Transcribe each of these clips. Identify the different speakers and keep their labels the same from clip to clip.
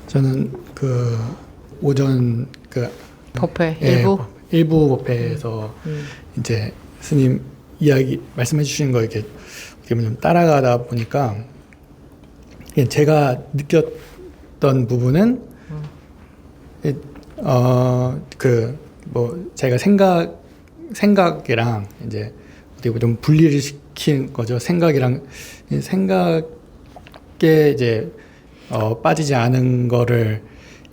Speaker 1: 저는 그 오전 그
Speaker 2: 법회
Speaker 1: 예,
Speaker 2: 일부
Speaker 1: 일부 법회에서 이제 스님 이야기 말씀해 주신 거 이렇게 어떻게 보면 좀 따라가다 보니까 제가 느꼈던 부분은 그 뭐 제가 생각이랑 이제 어떻게 보면 좀 분리를 시킨 거죠. 생각에 이제 빠지지 않은 거를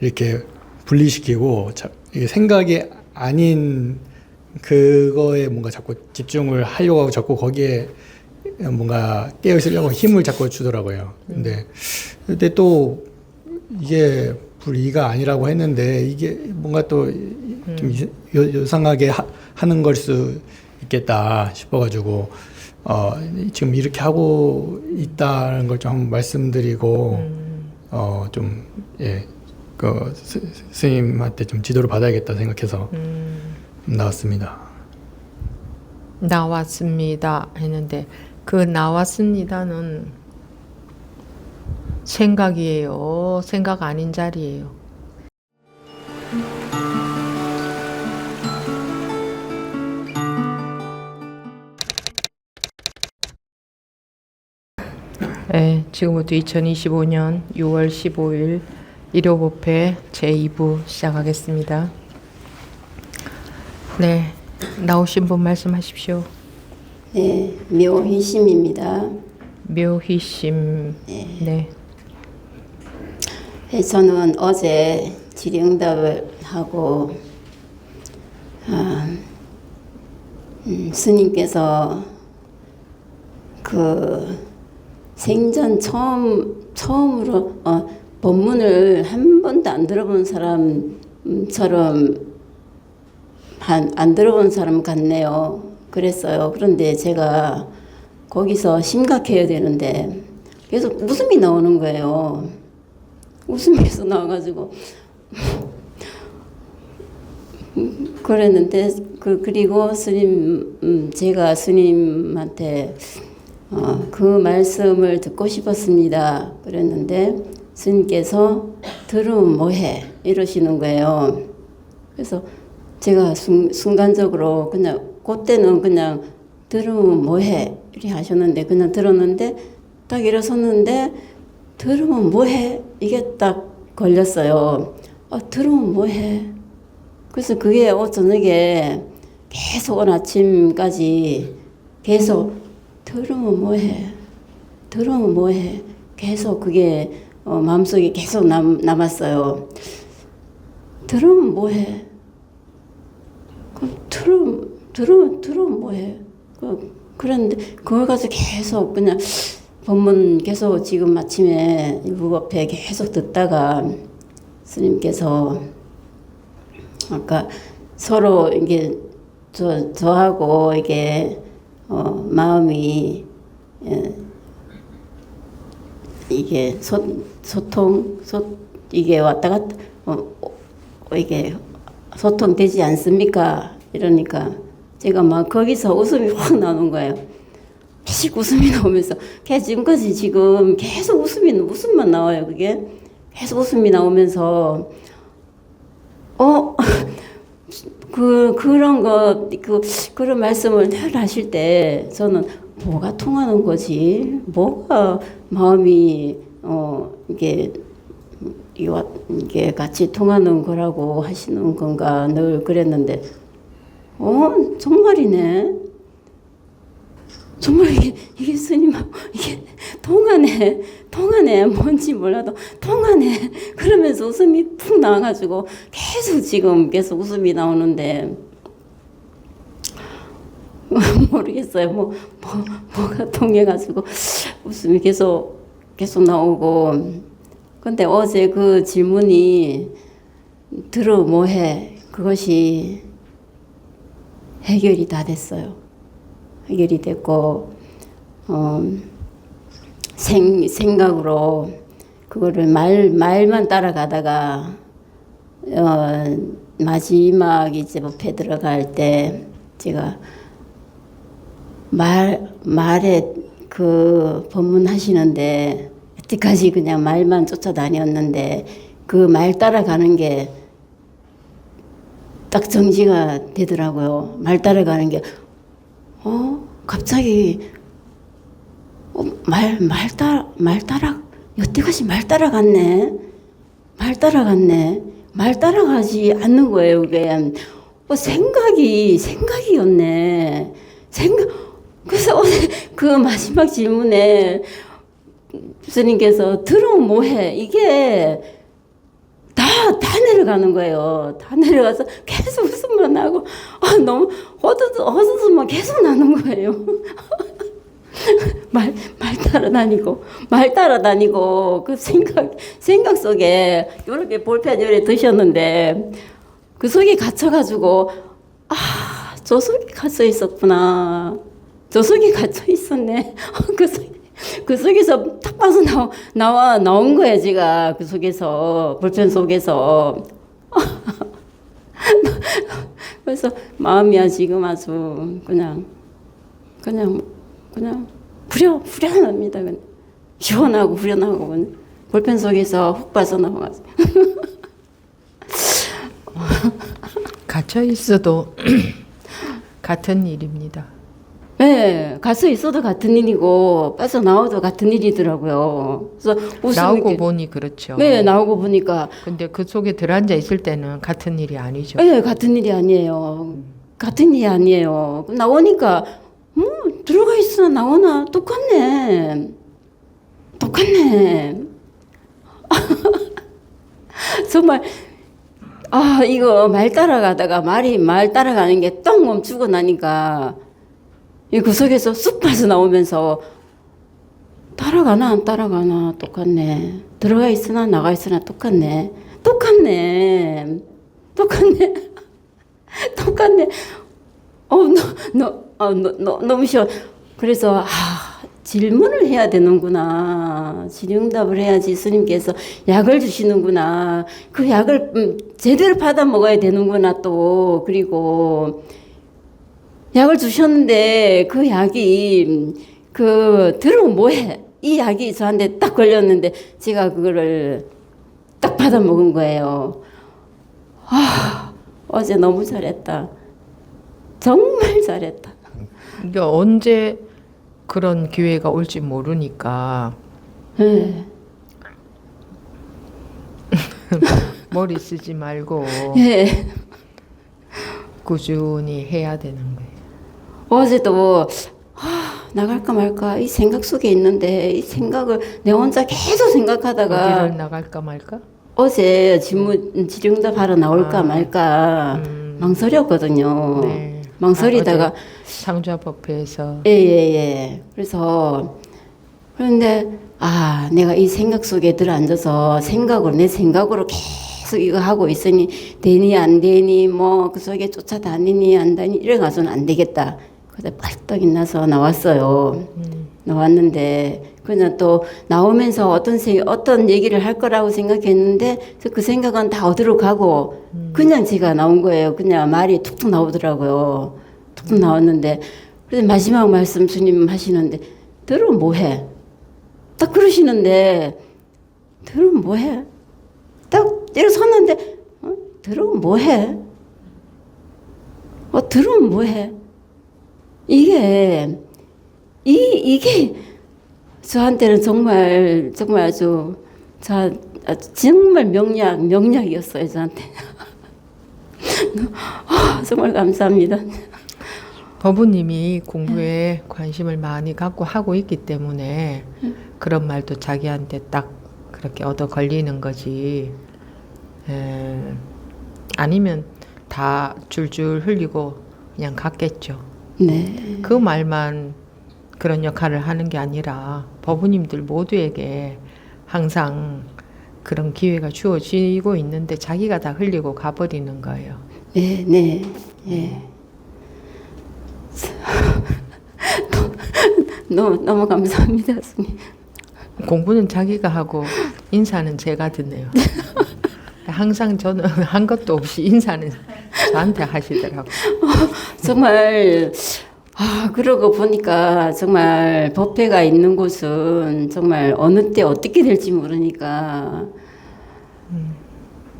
Speaker 1: 이렇게 분리시키고 이게 생각이 아닌 그거에 뭔가 자꾸 집중을 하려고 하고 자꾸 거기에 뭔가 깨어 있으려고 힘을 자꾸 주더라고요. 근데 또 이게 불이가 아니라고 했는데 이게 뭔가 또 좀 요상하게 하는 걸 수 있겠다 싶어가지고 지금 이렇게 하고 있다는 걸 좀 한번 말씀드리고 좀 예, 그 스님한테 좀 지도를 받아야겠다 생각해서 나왔습니다.
Speaker 2: 나왔습니다 했는데 그 나왔습니다는 생각이에요. 생각 아닌 자리예요. 네, 지금부터 2025년 6월 15일 일요법회 제2부 시작하겠습니다. 네, 나오신 분 말씀하십시오.
Speaker 3: 네, 묘희심입니다.
Speaker 2: 묘희심. 네.
Speaker 3: 저는 어제 질의응답을 하고 스님께서 그 생전 처음으로 법문을 한 번도 안 들어본 사람처럼 안 들어본 사람 같네요. 그랬어요. 그런데 제가 거기서 심각해야 되는데 계속 웃음이 나오는 거예요. 웃음이 계속 나와가지고 그랬는데 그리고 스님 제가 스님한테 그 말씀을 듣고 싶었습니다. 그랬는데 스님께서 들으면 뭐해 이러시는 거예요. 그래서 제가 순간적으로 그냥 그때는 그냥 들으면 뭐해 이렇게 하셨는데 그냥 들었는데 딱 일어섰는데 들으면 뭐해 이게 딱 걸렸어요. 들으면 뭐해. 그래서 그게 저녁에 계속 오늘 아침까지 계속 들으면 뭐해 들으면 뭐해 계속 그게 마음속에 계속 남았어요. 들으면 뭐해 들으면 뭐해 그런데 그걸 가지고 계속 그냥 법문 계속 지금 아침에 일부 법회 계속 듣다가 스님께서 아까 서로 이게 저하고 이게 마음이 이게 소통 이게 왔다 갔다 이게 소통되지 않습니까? 이러니까 제가 막 거기서 웃음이 확 나오는 거예요. 계속 웃음이 나오면서 지금까지 지금 계속 웃음만 나와요. 그게 계속 웃음이 나오면서 그런 말씀을 늘 하실 때 저는 뭐가 통하는 거지? 뭐가 마음이 이게 같이 통하는 거라고 하시는 건가 늘 그랬는데 정말이네. 정말 이게 스님하고 이게 통하네 뭔지 몰라도 통하네 그러면서 웃음이 푹 나와가지고 계속 웃음이 나오는데 모르겠어요. 뭐가 통해가지고 웃음이 계속 나오고 근데 어제 그 질문이 들어 뭐해 그것이 해결이 다 됐어요. 해결이 됐고 생각으로 그거를 말만 따라가다가 마지막 이제 법회 들어갈 때 제가 말에 그 법문 하시는데 여태까지 그냥 말만 쫓아다녔는데 그 말 따라가는 게 딱 정지가 되더라고요. 말 따라가는 게, 갑자기, 여태까지 말 따라갔네? 말 따라갔네? 말 따라가지 않는 거예요, 그게. 생각이었네. 그래서 어제 그 마지막 질문에 스님께서 들어오면 뭐해? 이게 다 내려가는 거예요. 다 내려가서 계속 웃음만 나고, 너무 헛웃음만 계속 나는 거예요. 말 따라다니고, 그 생각 속에, 이렇게 볼펜 열에 드셨는데, 그 속에 갇혀가지고, 저 속에 갇혀 있었구나. 저 속에 갇혀 있었네. 그 속에서 탁 빠져 나온 거예요, 제가. 그 속에서, 볼펜 속에서. 그래서 마음이 지금 아주 그냥 후련합니다. 그냥. 시원하고 후련하고, 그냥. 볼펜 속에서 훅 빠져나와가지고.
Speaker 2: 갇혀 있어도 같은 일입니다.
Speaker 3: 네, 갇혀 있어도 같은 일이고 빠져나와도 같은 일이더라고요. 그래서
Speaker 2: 나오고 보니 그렇죠.
Speaker 3: 네, 나오고 보니까.
Speaker 2: 근데 그 속에 들어앉아 있을 때는 같은 일이 아니죠.
Speaker 3: 네, 같은 일이 아니에요. 같은 일이 아니에요. 나오니까 들어가 있으나 나오나 똑같네. 정말 이거 말 따라가다가 말 따라가는 게 딱 멈추고 나니까 그 속에서 쑥 빠져나오면서 따라가나 안 따라가나 똑같네. 들어가 있으나 나가 있으나 똑같네. 너무 쉬워. 그래서 질문을 해야 되는구나. 질의응답을 해야지 스님께서 약을 주시는구나. 그 약을 제대로 받아 먹어야 되는구나 또. 그리고 약을 주셨는데 그 약이 들어오면 뭐해? 이 약이 저한테 딱 걸렸는데 제가 그거를 딱 받아 먹은 거예요. 어제 너무 잘했다. 정말 잘했다.
Speaker 2: 이게 언제 그런 기회가 올지 모르니까
Speaker 3: 네.
Speaker 2: 머리 쓰지 말고
Speaker 3: 네.
Speaker 2: 꾸준히 해야 되는 거예요.
Speaker 3: 어제도 나갈까 말까 이 생각 속에 있는데 이 생각을 내 혼자 계속 생각하다가
Speaker 2: 어디를 나갈까 말까?
Speaker 3: 어제 질의응답 하러 나올까 말까 망설였거든요.
Speaker 2: 네.
Speaker 3: 망설이다가
Speaker 2: 어제 상주합법회에서
Speaker 3: 예. 그런데 내가 이 생각 속에 들어앉아서 내 생각으로 계속 이거 하고 있으니 되니 안 되니 뭐 그 속에 쫓아다니니 안 다니 이래가지고는 안 되겠다. 그래서 벌떡 일어나서 나왔어요. 나왔는데 그냥 또 나오면서 어떤 얘기를 할 거라고 생각했는데 그 생각은 다 어디로 가고 그냥 제가 나온 거예요. 그냥 말이 툭툭 나오더라고요. 툭툭 나왔는데 그래서 마지막 말씀 주님 하시는데 들으면 뭐해? 딱 그러시는데 들으면 뭐해? 딱 일어섰는데 들으면 뭐해? 들으면 뭐해? 이게 저한테는 정말 아주 정말 명약이었어요, 저한테. 정말 감사합니다.
Speaker 2: 법우님이 공부에 관심을 많이 갖고 하고 있기 때문에 그런 말도 자기한테 딱 그렇게 얻어 걸리는 거지. 아니면 다 줄줄 흘리고 그냥 갔겠죠.
Speaker 3: 네.
Speaker 2: 그 말만 그런 역할을 하는 게 아니라 법우님들 모두에게 항상 그런 기회가 주어지고 있는데 자기가 다 흘리고 가버리는 거예요.
Speaker 3: 네. 너무 감사합니다, 스님.
Speaker 2: 공부는 자기가 하고 인사는 제가 듣네요. 항상 저는 한 것도 없이 인사는 저한테 하시더라고요.
Speaker 3: 정말 그러고 보니까 정말 법회가 있는 곳은 정말 어느 때 어떻게 될지 모르니까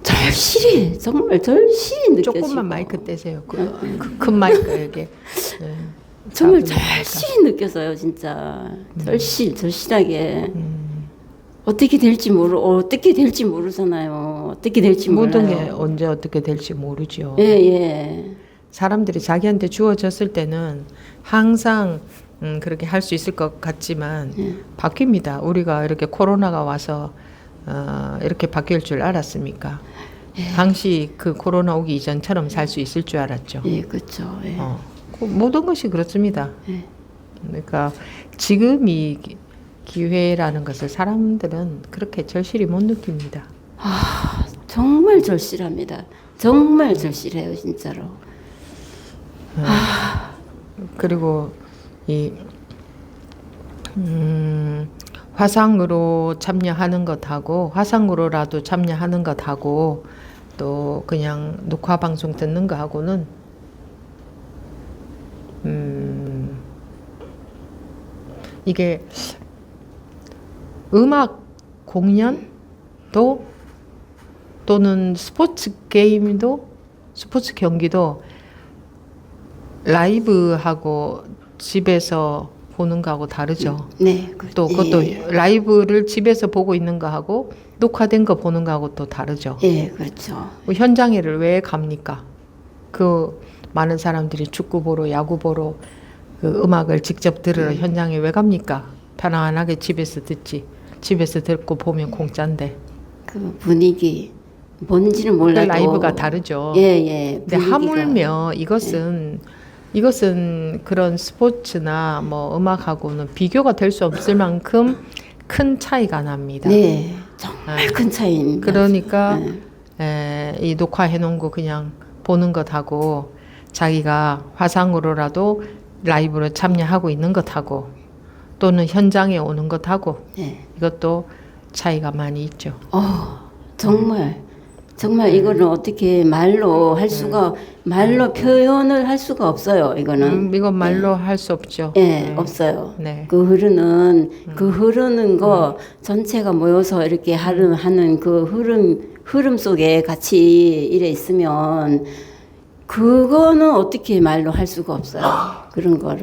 Speaker 3: 절실히 정말 절실히 느껴지고
Speaker 2: 조금만 마이크 떼세요. 큰 마이크 이게. 네.
Speaker 3: 정말
Speaker 2: 작은 마이크가.
Speaker 3: 절실히 느껴져요 진짜 절실하게 어떻게 될지 모르잖아요. 어떻게 될지
Speaker 2: 모든 게
Speaker 3: 몰라요.
Speaker 2: 언제 어떻게 될지 모르죠.
Speaker 3: 예.
Speaker 2: 사람들이 자기한테 주어졌을 때는 항상 그렇게 할 수 있을 것 같지만 바뀝니다. 우리가 이렇게 코로나가 와서 이렇게 바뀔 줄 알았습니까? 당시 그 코로나 오기 이전처럼 살 수 있을 줄 알았죠.
Speaker 3: 예, 그렇죠. 예.
Speaker 2: 그 모든 것이 그렇습니다.
Speaker 3: 예.
Speaker 2: 그러니까 지금 이 기회라는 것을 사람들은 그렇게 절실히 못 느낍니다.
Speaker 3: 정말 절실합니다. 정말 절실해요, 진짜로.
Speaker 2: 그리고 이 화상으로 참여하는 것하고 화상으로라도 참여하는 것하고 또 그냥 녹화 방송 듣는 거하고는 이게 음악 공연도 또는 스포츠 게임도 스포츠 경기도 라이브하고 집에서 보는 거하고 다르죠.
Speaker 3: 네.
Speaker 2: 또 그것도 라이브를 집에서 보고 있는 거하고 녹화된 거 보는 거하고 또 다르죠.
Speaker 3: 예, 그렇죠.
Speaker 2: 현장에를 왜 갑니까? 그 많은 사람들이 축구 보러 야구 보러 그 음악을 직접 들으러 현장에 왜 갑니까? 편안하게 집에서 듣지. 집에서 듣고 보면 공짜인데.
Speaker 3: 그 분위기 뭔지는 몰라도
Speaker 2: 라이브가 다르죠.
Speaker 3: 예.
Speaker 2: 근데 하물며 이것은 그런 스포츠나 뭐 음악하고는 비교가 될 수 없을 만큼 큰 차이가 납니다.
Speaker 3: 네, 정말 큰 차이입니다.
Speaker 2: 그러니까 이 녹화해 놓은 거 그냥 보는 것하고 자기가 화상으로라도 라이브로 참여하고 있는 것하고 또는 현장에 오는 것하고 이것도 차이가 많이 있죠.
Speaker 3: 정말 이거는 어떻게 말로 할 수가 말로 표현을 할 수가 없어요. 이거는
Speaker 2: 이건 말로 할 수 없죠.
Speaker 3: 없어요.
Speaker 2: 네.
Speaker 3: 그 흐르는 거 전체가 모여서 이렇게 하는 그 흐름 속에 같이 이래 있으면 그거는 어떻게 말로 할 수가 없어요. 그런 거를.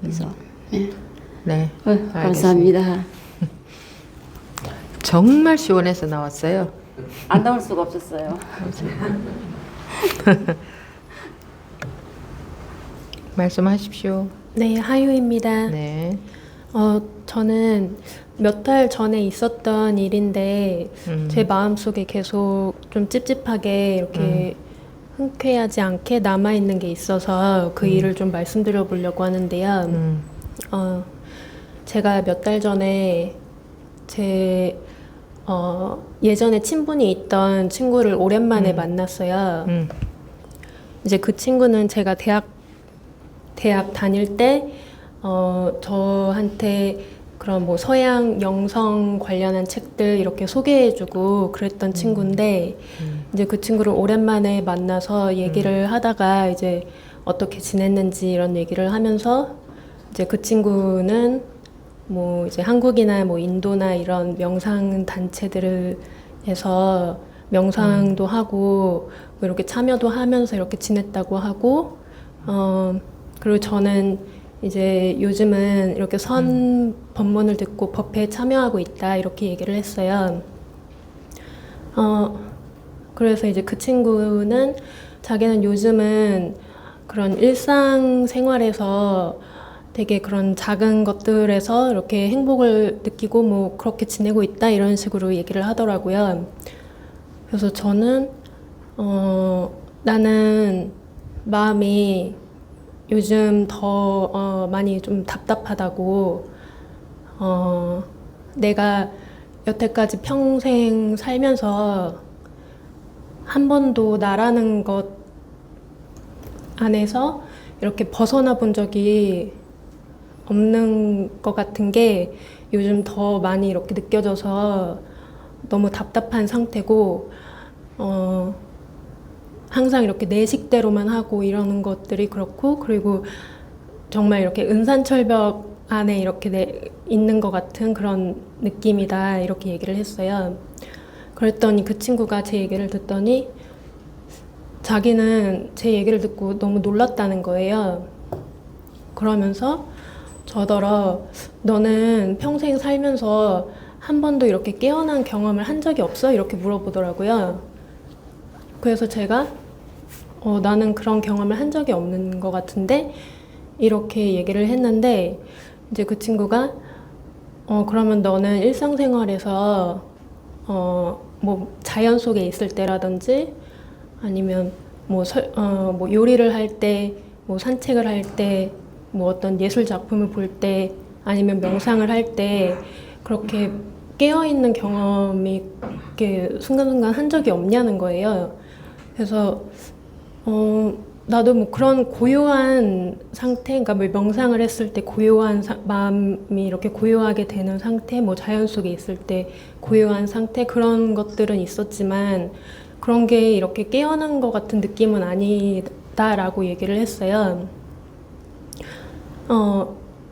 Speaker 3: 그래서
Speaker 2: 네.
Speaker 3: 감사합니다.
Speaker 2: 정말 시원해서 나왔어요.
Speaker 3: 안 나올 수가 없었어요.
Speaker 2: 말씀하십시오.
Speaker 4: 네, 하유입니다.
Speaker 2: 네.
Speaker 4: 저는 몇 달 전에 있었던 일인데 제 마음속에 계속 좀 찝찝하게 이렇게 흔쾌하지 않게 남아있는 게 있어서 그 일을 좀 말씀드려 보려고 하는데요. 제가 몇 달 전에 제 예전에 친분이 있던 친구를 오랜만에 만났어요. 이제 그 친구는 제가 대학 다닐 때 저한테 그런 뭐 서양 영성 관련한 책들 이렇게 소개해주고 그랬던 친구인데 이제 그 친구를 오랜만에 만나서 얘기를 하다가 이제 어떻게 지냈는지 이런 얘기를 하면서 이제 그 친구는 뭐 이제 한국이나 뭐 인도나 이런 명상 단체들에서 명상도 하고 뭐 이렇게 참여도 하면서 이렇게 지냈다고 하고 그리고 저는 이제 요즘은 이렇게 선 법문을 듣고 법회에 참여하고 있다 이렇게 얘기를 했어요. 그래서 이제 그 친구는 자기는 요즘은 그런 일상생활에서 되게 그런 작은 것들에서 이렇게 행복을 느끼고 뭐 그렇게 지내고 있다 이런 식으로 얘기를 하더라고요. 그래서 저는 나는 마음이 요즘 더 많이 좀 답답하다고 내가 여태까지 평생 살면서 한 번도 나라는 것 안에서 이렇게 벗어나 본 적이 없는 것 같은 게 요즘 더 많이 이렇게 느껴져서 너무 답답한 상태고 항상 이렇게 내 식대로만 하고 이러는 것들이 그렇고 그리고 정말 이렇게 은산철벽 안에 이렇게 있는 것 같은 그런 느낌이다 이렇게 얘기를 했어요. 그랬더니 그 친구가 제 얘기를 듣더니 자기는 제 얘기를 듣고 너무 놀랐다는 거예요. 그러면서 저더러 너는 평생 살면서 한 번도 이렇게 깨어난 경험을 한 적이 없어? 이렇게 물어보더라고요. 그래서 제가 나는 그런 경험을 한 적이 없는 것 같은데 이렇게 얘기를 했는데 이제 그 친구가 그러면 너는 일상생활에서 뭐 자연 속에 있을 때라든지 아니면 뭐 요리를 할 때, 뭐 산책을 할 때, 뭐 어떤 예술 작품을 볼 때, 아니면 명상을 할 때 그렇게 깨어있는 경험이 이렇게 순간순간 한 적이 없냐는 거예요. 그래서 나도 뭐 그런 고요한 상태, 그러니까 뭐 명상을 했을 때 고요한 마음이 이렇게 고요하게 되는 상태, 뭐 자연 속에 있을 때 고요한 상태 그런 것들은 있었지만 그런 게 이렇게 깨어난 것 같은 느낌은 아니다라고 얘기를 했어요.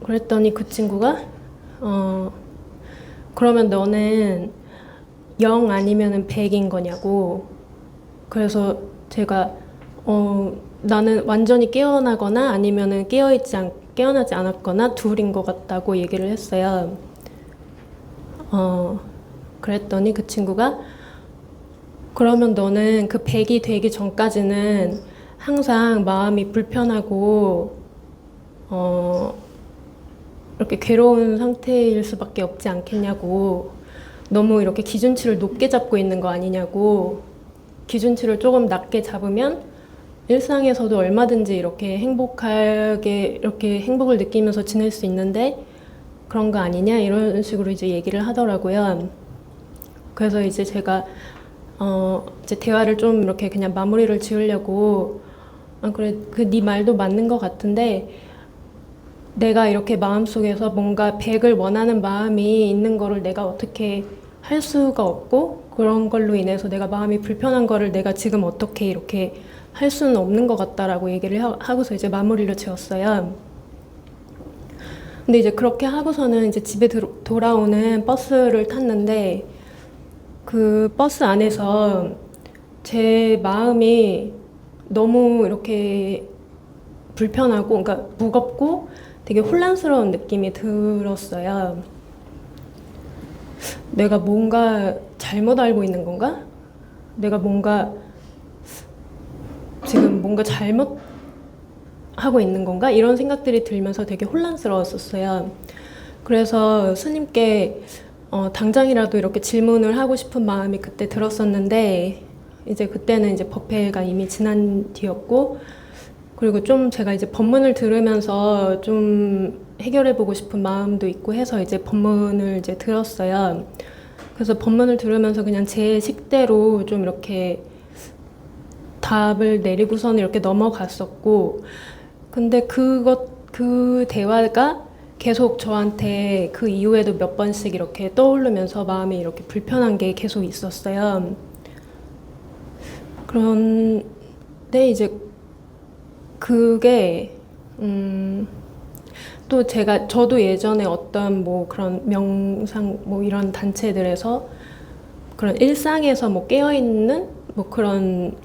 Speaker 4: 그랬더니 그 친구가 그러면 너는 0 아니면은 100인 거냐고. 그래서 제가 나는 완전히 깨어나거나 아니면은 깨어나지 않았거나 둘인 것 같다고 얘기를 했어요. 그랬더니 그 친구가 그러면 너는 그 100이 되기 전까지는 항상 마음이 불편하고 이렇게 괴로운 상태일 수밖에 없지 않겠냐고. 너무 이렇게 기준치를 높게 잡고 있는 거 아니냐고. 기준치를 조금 낮게 잡으면 일상에서도 얼마든지 이렇게 행복하게 이렇게 행복을 느끼면서 지낼 수 있는데 그런 거 아니냐 이런 식으로 이제 얘기를 하더라고요. 그래서 이제 제가 이제 대화를 좀 이렇게 그냥 마무리를 지으려고 그래 그 네 말도 맞는 것 같은데 내가 이렇게 마음속에서 뭔가 100을 원하는 마음이 있는 거를 내가 어떻게 할 수가 없고 그런 걸로 인해서 내가 마음이 불편한 거를 내가 지금 어떻게 이렇게 할 수는 없는 것 같다라고 얘기를 하고서 이제 마무리를 지었어요. 근데 이제 그렇게 하고서는 이제 집에 돌아오는 버스를 탔는데 그 버스 안에서 제 마음이 너무 이렇게 불편하고 그러니까 무겁고 되게 혼란스러운 느낌이 들었어요. 내가 뭔가 잘못 알고 있는 건가? 내가 지금 뭔가 잘못 하고 있는 건가? 이런 생각들이 들면서 되게 혼란스러웠었어요. 그래서 스님께 당장이라도 이렇게 질문을 하고 싶은 마음이 그때 들었었는데 이제 그때는 이제 법회가 이미 지난 뒤였고 그리고 좀 제가 이제 법문을 들으면서 좀 해결해보고 싶은 마음도 있고 해서 이제 법문을 이제 들었어요. 그래서 법문을 들으면서 그냥 제 식대로 좀 이렇게 답을 내리고서는 이렇게 넘어갔었고 근데 그 대화가 계속 저한테 그 이후에도 몇 번씩 이렇게 떠오르면서 마음이 이렇게 불편한 게 계속 있었어요. 그런데 이제 그게 또 저도 예전에 어떤 뭐 그런 명상 뭐 이런 단체들에서 그런 일상에서 뭐 깨어있는 뭐 그런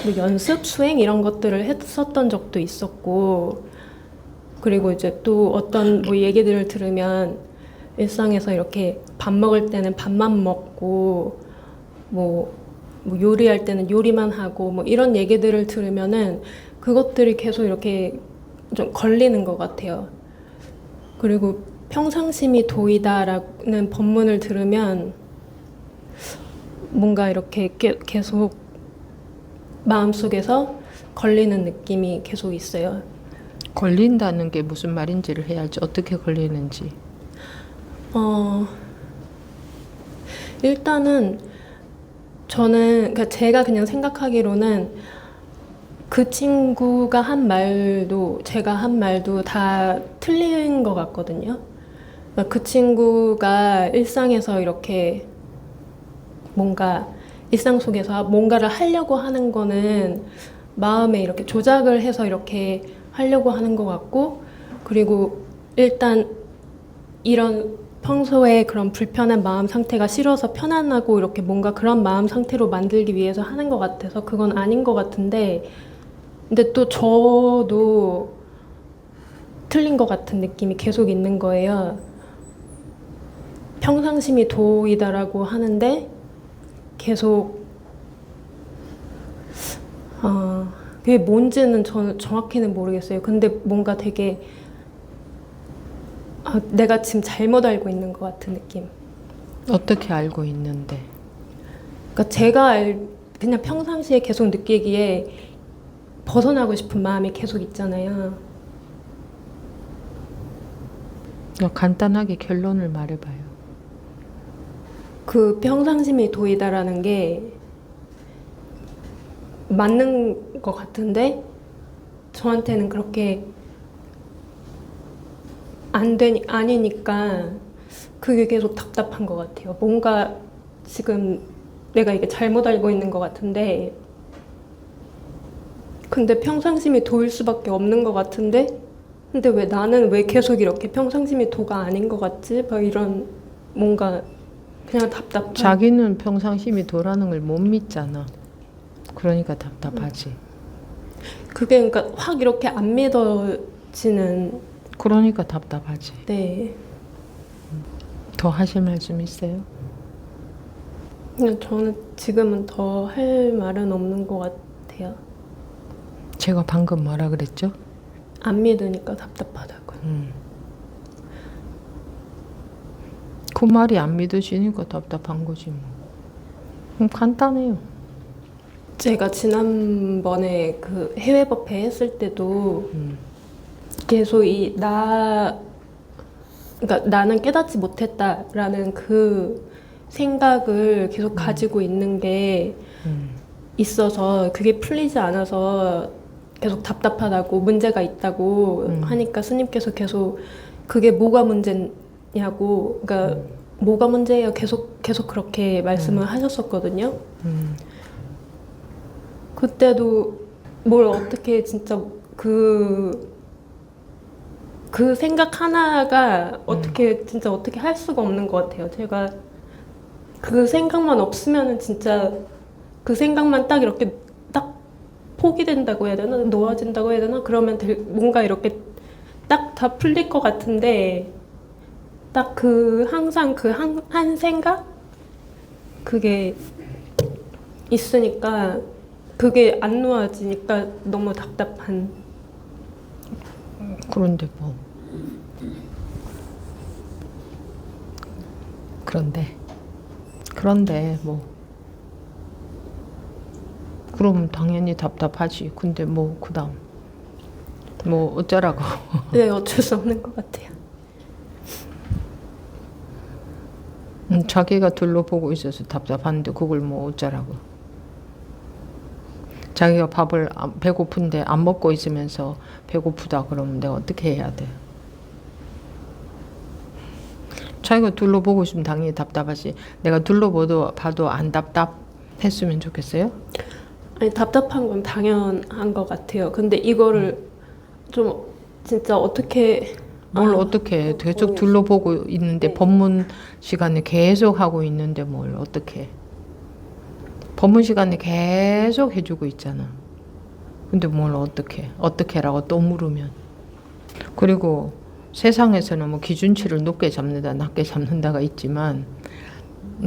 Speaker 4: 뭐 연습, 수행 이런 것들을 했었던 적도 있었고 그리고 이제 또 어떤 뭐 얘기들을 들으면 일상에서 이렇게 밥 먹을 때는 밥만 먹고 뭐 요리할 때는 요리만 하고 뭐 이런 얘기들을 들으면은 그것들이 계속 이렇게 좀 걸리는 것 같아요. 그리고 평상심이 도이다라는 법문을 들으면 뭔가 이렇게 계속 마음속에서 걸리는 느낌이 계속 있어요.
Speaker 2: 걸린다는 게 무슨 말인지를 해야지 어떻게 걸리는지.
Speaker 4: 일단은 저는 그러니까 제가 그냥 생각하기로는 그 친구가 한 말도 제가 한 말도 다 틀린 것 같거든요. 그러니까 그 친구가 일상에서 이렇게 뭔가 일상 속에서 뭔가를 하려고 하는 거는 마음에 이렇게 조작을 해서 이렇게 하려고 하는 것 같고 그리고 일단 이런 평소에 그런 불편한 마음 상태가 싫어서 편안하고 이렇게 뭔가 그런 마음 상태로 만들기 위해서 하는 것 같아서 그건 아닌 것 같은데, 근데 또 저도 틀린 것 같은 느낌이 계속 있는 거예요. 평상심이 도이다라고 하는데 계속 그게 뭔지는 저는 정확히는 모르겠어요. 근데 뭔가 되게 내가 지금 잘못 알고 있는 것 같은 느낌.
Speaker 2: 어떻게 알고 있는데?
Speaker 4: 그러니까 제가 그냥 평상시에 계속 느끼기에 벗어나고 싶은 마음이 계속 있잖아요.
Speaker 2: 간단하게 결론을 말해봐요.
Speaker 4: 그 평상심이 도이다라는 게 맞는 것 같은데 저한테는 그렇게 아니니까 그게 계속 답답한 것 같아요. 뭔가 지금 내가 이게 잘못 알고 있는 것 같은데 근데 평상심이 도일 수밖에 없는 것 같은데 근데 나는 왜 계속 이렇게 평상심이 도가 아닌 것 같지? 막 이런 뭔가 그냥 답답한.
Speaker 2: 자기는 평상심이 도라는 걸 못 믿잖아. 그러니까 답답하지.
Speaker 4: 그게 그러니까 확 이렇게 안 믿어지는.
Speaker 2: 그러니까 답답하지.
Speaker 4: 네.
Speaker 2: 더 하실 말씀 있어요?
Speaker 4: 그냥 저는 지금은 더 할 말은 없는 것 같아요.
Speaker 2: 제가 방금 뭐라 그랬죠?
Speaker 4: 안 믿으니까 답답하다고요.
Speaker 2: 그 말이 안 믿으시니까 답답한 거지 뭐. 간단해요.
Speaker 4: 제가 지난번에 그 해외 법회 했을 때도 계속 그러니까 나는 깨닫지 못했다라는 그 생각을 계속 가지고 있는 게 있어서 그게 풀리지 않아서 계속 답답하다고 문제가 있다고 하니까 스님께서 계속 그게 뭐가 문제냐고 그러니까 뭐가 문제예요 계속 그렇게 말씀을 하셨었거든요. 그때도 뭘 어떻게 진짜 그 생각 하나가 어떻게 진짜 어떻게 할 수가 없는 것 같아요. 제가 그 생각만 없으면은 진짜 그 생각만 딱 이렇게 딱 포기된다고 해야 되나 놓아진다고 해야 되나 그러면 뭔가 이렇게 딱 다 풀릴 것 같은데 딱 항상 그 한 생각 그게 있으니까 그게 안 놓아지니까 너무 답답한.
Speaker 2: 그런데 뭐. 그런데 뭐. 그럼 당연히 답답하지. 근데 뭐 그다음 뭐 어쩌라고.
Speaker 4: 네, 어쩔 수 없는 것 같아요.
Speaker 2: 자기가 둘러보고 있어서 답답한데 그걸 뭐 어쩌라고. 자기가 밥을 배고픈데 안 먹고 있으면서 배고프다 그러면 내가 어떻게 해야 돼? 자기가 둘러보고 있으면 당연히 답답하지. 내가 둘러봐도 안 답답했으면 좋겠어요?
Speaker 4: 아니 답답한 건 당연한 것 같아요. 근데 이거를 좀 진짜 어떻게
Speaker 2: 뭘 어떻게 해. 계속 둘러보고 있는데
Speaker 4: 네.
Speaker 2: 법문 시간에 계속 하고 있는데 뭘 어떻게 해. 법문 시간에 계속 해주고 있잖아. 근데 뭘 어떻게 라고 또 물으면. 그리고 세상에서는 뭐 기준치를 높게 잡는다 낮게 잡는다가 있지만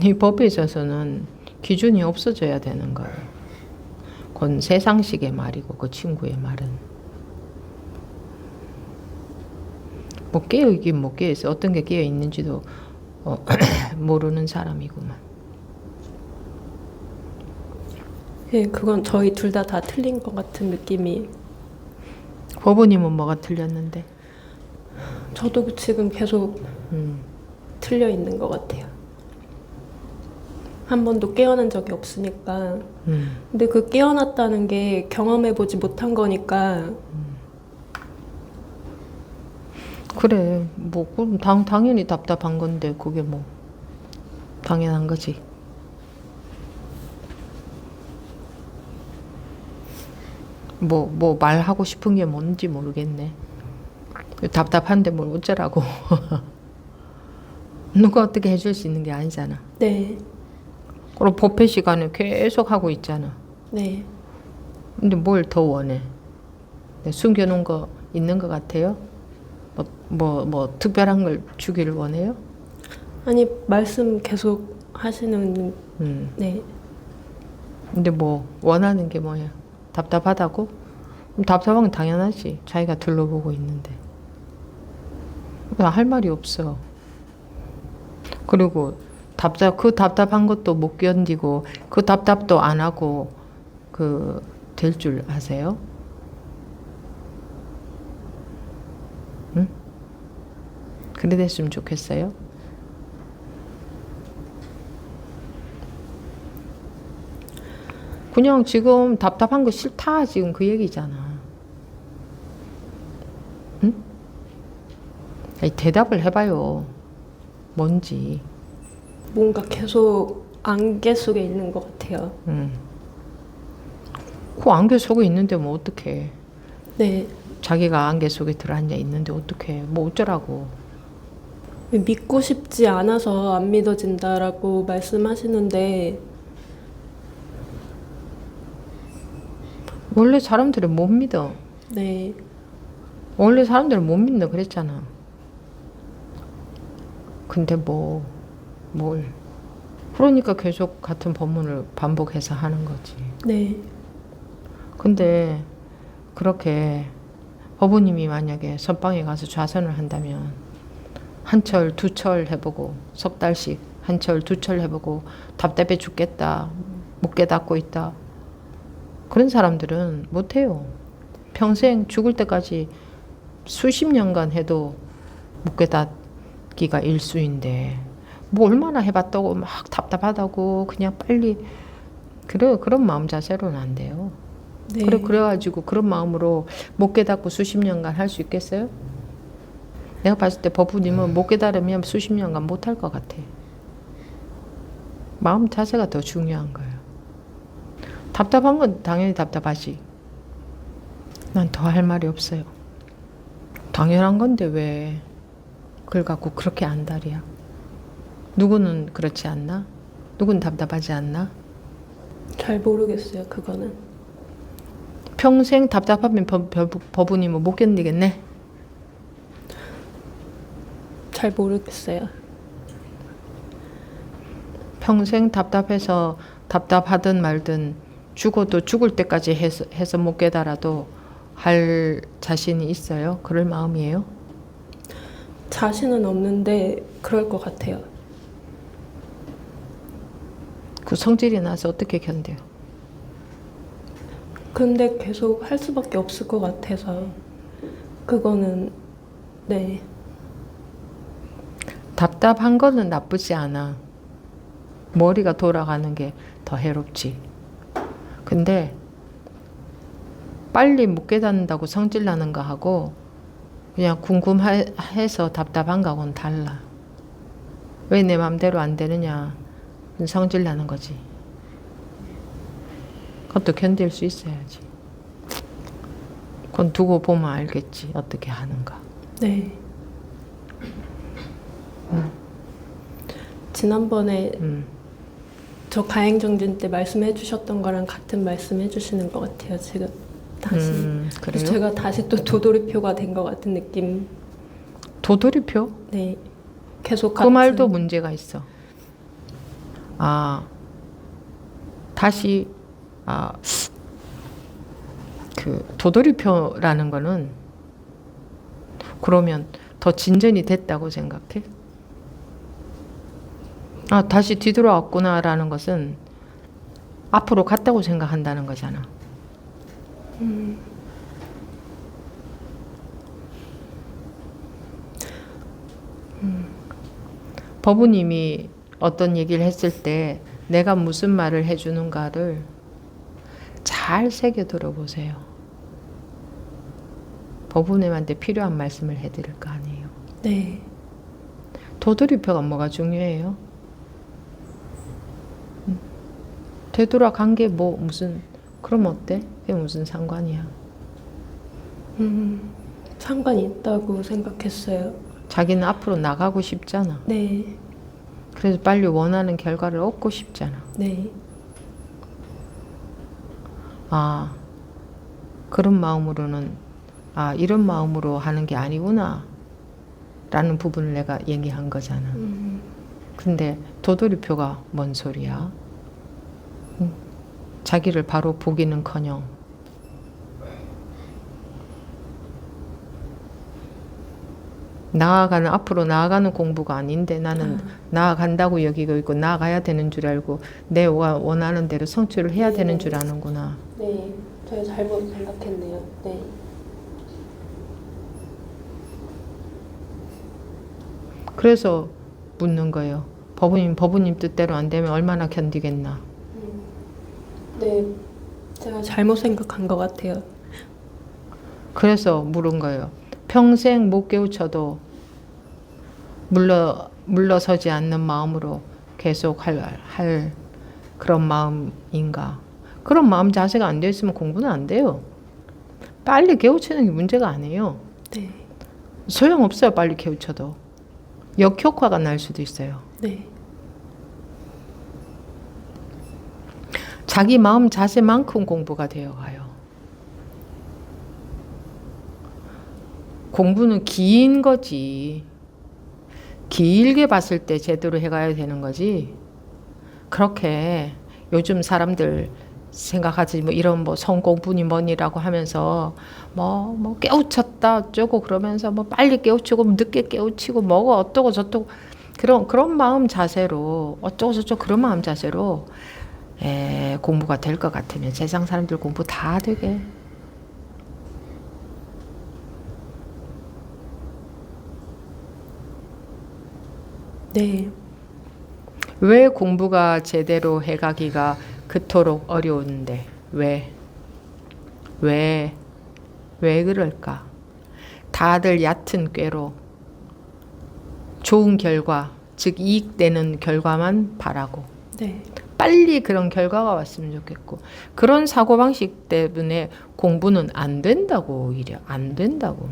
Speaker 2: 이 법에 있어서는 기준이 없어져야 되는 거예요. 그건 세상식의 말이고 그 친구의 말은 뭐 깨어있긴 못 깨어있어. 어떤 게 깨어있는지도 모르는 사람이구만.
Speaker 4: 예, 그건 저희 둘 다 틀린 것 같은 느낌이.
Speaker 2: 법원님은 뭐가 틀렸는데?
Speaker 4: 저도 지금 계속 틀려 있는 것 같아요. 한 번도 깨어난 적이 없으니까. 근데 그 깨어났다는 게 경험해보지 못한 거니까.
Speaker 2: 그래, 뭐 그럼 당연히 답답한 건데 그게 뭐 당연한 거지. 뭐 말하고 싶은 게 뭔지 모르겠네. 답답한데 뭘 어쩌라고. 누가 어떻게 해줄 수 있는 게 아니잖아.
Speaker 4: 네.
Speaker 2: 그리고 법회 시간에 계속 하고 있잖아.
Speaker 4: 네.
Speaker 2: 근데 뭘 더 원해? 네, 숨겨놓은 거 있는 것 같아요? 뭐 특별한 걸 주기를 원해요?
Speaker 4: 아니, 말씀 계속 하시는, 네.
Speaker 2: 근데 뭐 원하는 게 뭐야? 답답하다고? 그럼 답답한 건 당연하지. 자기가 둘러보고 있는데. 할 말이 없어. 그리고 그 답답한 것도 못 견디고 그 답답도 안 하고 될 줄 아세요? 응? 그래 됐으면 좋겠어요? 그냥 지금 답답한 거 싫다 지금 그 얘기잖아. 응? 아니, 대답을 해봐요. 뭔지.
Speaker 4: 뭔가 계속 안개 속에 있는 것 같아요.
Speaker 2: 그 안개 속에 있는데 뭐 어떡해.
Speaker 4: 네.
Speaker 2: 자기가 안개 속에 들어앉아 있는데 어떡해. 뭐 어쩌라고.
Speaker 4: 믿고 싶지 않아서 안 믿어진다라고 말씀하시는데,
Speaker 2: 원래 사람들은 못 믿어.
Speaker 4: 네.
Speaker 2: 원래 사람들은 못 믿는다 그랬잖아. 근데 뭘. 그러니까 계속 같은 법문을 반복해서 하는 거지.
Speaker 4: 네.
Speaker 2: 근데 그렇게 법부님이 만약에 선방에 가서 좌선을 한다면 한 철, 두 철 해보고 석 달씩 한 철, 두 철 해보고 답답해 죽겠다. 못 깨닫고 있다. 그런 사람들은 못해요. 평생 죽을 때까지 수십 년간 해도 못 깨닫기가 일수인데 뭐 얼마나 해봤다고 막 답답하다고 그냥 빨리 그런 마음 자세로는 안 돼요.
Speaker 4: 네.
Speaker 2: 그래가지고 그런 마음으로 못 깨닫고 수십 년간 할 수 있겠어요? 내가 봤을 때 법부님은 못 깨달으면 수십 년간 못 할 것 같아. 마음 자세가 더 중요한 거예요. 답답한 건 당연히 답답하지. 난 더 할 말이 없어요. 당연한 건데 왜 그걸 갖고 그렇게 안달이야? 누구는 그렇지 않나? 누구는 답답하지 않나?
Speaker 4: 잘 모르겠어요, 그거는.
Speaker 2: 평생 답답하면 법부님은 못 견디겠네?
Speaker 4: 잘 모르겠어요.
Speaker 2: 평생 답답해서 답답하든 말든 죽어도 죽을 때까지 해서 못 깨달아도 할 자신이 있어요? 그럴 마음이에요?
Speaker 4: 자신은 없는데 그럴 것 같아요.
Speaker 2: 그 성질이 나서 어떻게 견뎌요?
Speaker 4: 근데 계속 할 수밖에 없을 것 같아서 그거는 네.
Speaker 2: 답답한 거는 나쁘지 않아. 머리가 돌아가는 게 더 해롭지. 근데 빨리 못 깨닫는다고 성질 나는 거 하고 그냥 궁금해서 답답한 거하고는 달라. 왜 내 맘대로 안 되느냐. 성질 나는 거지. 그것도 견딜 수 있어야지. 그건 두고 보면 알겠지. 어떻게 하는가.
Speaker 4: 네. 지난번에 저 가행정진 때 말씀해 주셨던 거랑 같은 말씀해 주시는 것 같아요. 지금 다시.
Speaker 2: 그래요?
Speaker 4: 그래서 제가 다시 또 도돌이표가 된 것 같은 느낌.
Speaker 2: 도돌이표?
Speaker 4: 네. 계속
Speaker 2: 그 말도 문제가 있어. 다시 그 도돌이표라는 거는 그러면 더 진전이 됐다고 생각해? 다시 뒤돌아왔구나라는 것은 앞으로 갔다고 생각한다는 거잖아. 법부님이 어떤 얘기를 했을 때 내가 무슨 말을 해주는가를 잘 새겨 들어보세요. 법부님한테 필요한 말씀을 해드릴 거 아니에요.
Speaker 4: 네.
Speaker 2: 도돌이표가 뭐가 중요해요? 되돌아간 게 뭐 무슨 그럼 어때? 그게 무슨 상관이야?
Speaker 4: 상관이 있다고 생각했어요.
Speaker 2: 자기는 앞으로 나가고 싶잖아.
Speaker 4: 네.
Speaker 2: 그래서 빨리 원하는 결과를 얻고 싶잖아.
Speaker 4: 네.
Speaker 2: 아, 그런 마음으로는, 아, 이런 마음으로 하는 게 아니구나 라는 부분을 내가 얘기한 거잖아. 근데 도돌이표가 뭔 소리야? 자기를 바로 보기는커녕 앞으로 나아가는 공부가 아닌데 나는 나아간다고 여기고 있고 나아가야 되는 줄 알고 내 원하는 대로 성취를 해야 되는 줄 아는구나.
Speaker 4: 네. 제가 잘못 생각했네요. 네.
Speaker 2: 그래서 묻는 거예요. 법부님 뜻대로 안 되면 얼마나 견디겠나.
Speaker 4: 네. 제가 잘못 생각한 것 같아요.
Speaker 2: 그래서 물은 거예요. 평생 못 깨우쳐도 물러서지 않는 마음으로 계속 할 그런 마음인가. 그런 마음 자세가 안 되어 있으면 공부는 안 돼요. 빨리 깨우치는 게 문제가 아니에요.
Speaker 4: 네.
Speaker 2: 소용없어요. 빨리 깨우쳐도. 역효과가 날 수도 있어요.
Speaker 4: 네.
Speaker 2: 자기 마음 자세만큼 공부가 되어가요. 공부는 긴 거지. 길게 봤을 때 제대로 해가야 되는 거지. 그렇게 요즘 사람들 생각하지 뭐 이런 뭐 성공부니 뭐니라고 하면서 뭐 깨우쳤다 어쩌고 그러면서 뭐 빨리 깨우치고 늦게 깨우치고 뭐고 어떠고 저떠고 그런 마음 자세로 어쩌고 저쩌고 그런 마음 자세로 공부가 될 것 같으면 세상 사람들 공부 다 되게.
Speaker 4: 네.
Speaker 2: 왜 공부가 제대로 해가기가 그토록 어려운데 왜 그럴까? 다들 얕은 꾀로 좋은 결과, 즉 이익되는 결과만 바라고
Speaker 4: 네.
Speaker 2: 빨리 그런 결과가 왔으면 좋겠고 그런 사고방식 때문에 공부는 안 된다고 오히려 안 된다고.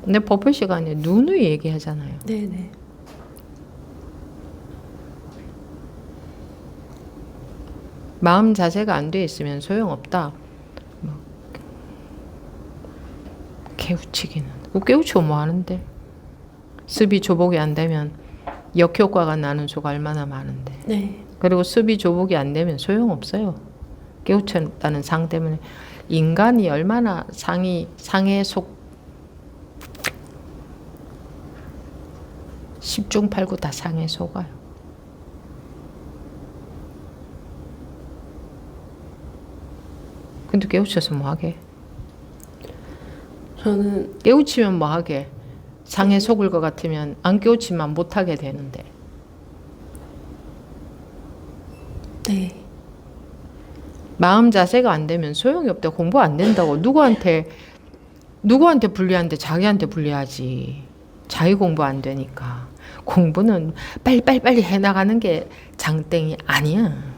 Speaker 2: 근데 법회 시간에 누누이 얘기하잖아요.
Speaker 4: 네네.
Speaker 2: 마음 자세가 안 돼 있으면 소용없다. 깨우치기는. 깨우치고 뭐 하는데. 습이 조복이 안 되면 역효과가 나는 수가 얼마나 많은데.
Speaker 4: 네.
Speaker 2: 그리고 습이 조복이 안 되면 소용없어요. 깨우쳤다는 상 때문에. 인간이 얼마나 상에 속 10중 8구 다 상에 속아요. 근데 깨우쳐서 뭐하게?
Speaker 4: 저는
Speaker 2: 깨우치면 뭐하게? 상에 속을 것 같으면 안 깨우치면 못하게 되는데.
Speaker 4: 네.
Speaker 2: 마음 자세가 안 되면 소용이 없다. 공부 안 된다고. 누구한테 불리한데 자기한테 불리하지. 자기 공부 안 되니까. 공부는 빨리 해나가는 게 장땡이 아니야.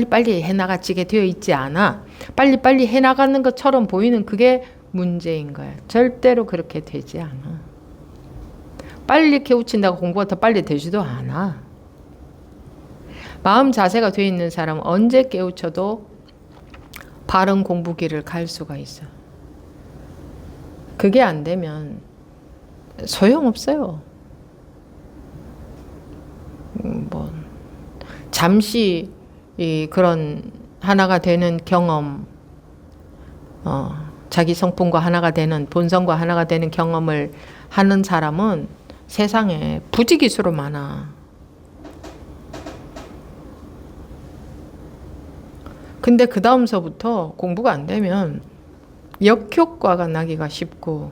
Speaker 2: 빨리 해나가지게 되어 있지 않아. 빨리 해나가는 것처럼 보이는 그게 문제인 거야. 절대로 그렇게 되지 않아. 빨리 깨우친다고 공부가 더 빨리 되지도 않아. 마음 자세가 되어 있는 사람은 언제 깨우쳐도 바른 공부길을 갈 수가 있어. 그게 안 되면 소용없어요. 잠시 그런 하나가 되는 경험, 자기 성품과 하나가 되는, 본성과 하나가 되는 경험을 하는 사람은 세상에 부지기수로 많아. 근데 그 다음서부터 공부가 안 되면 역효과가 나기가 쉽고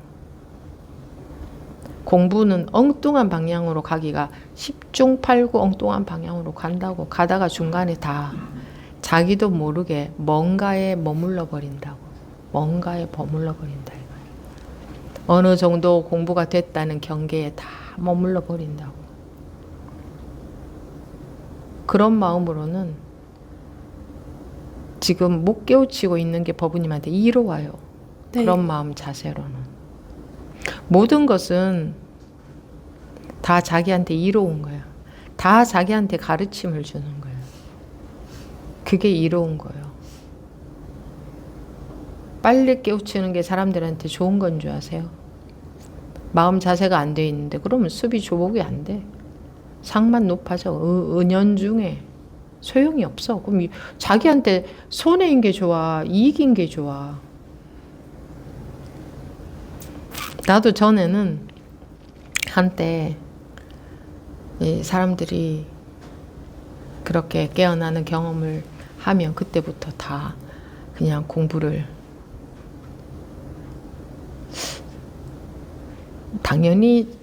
Speaker 2: 공부는 엉뚱한 방향으로 가기가 10중 8구 엉뚱한 방향으로 간다고. 가다가 중간에 다 자기도 모르게 뭔가에 머물러 버린다고. 뭔가에 머물러 버린다. 어느 정도 공부가 됐다는 경계에 다 머물러 버린다고. 그런 마음으로는 지금 못 깨우치고 있는 게 법부님한테 이로와요.
Speaker 4: 네.
Speaker 2: 그런 마음 자세로는. 모든 것은 다 자기한테 이로운 거야. 다 자기한테 가르침을 주는 거야. 그게 이로운 거예요. 빨리 깨우치는 게 사람들한테 좋은 건 줄 아세요? 마음 자세가 안 돼 있는데 그러면 수비 조복이 안 돼. 상만 높아져. 은연중에 소용이 없어. 그럼 자기한테 손해인 게 좋아? 이익인 게 좋아? 나도 전에는 한때 이 사람들이 그렇게 깨어나는 경험을 하면 그때부터 다 그냥 공부를 당연히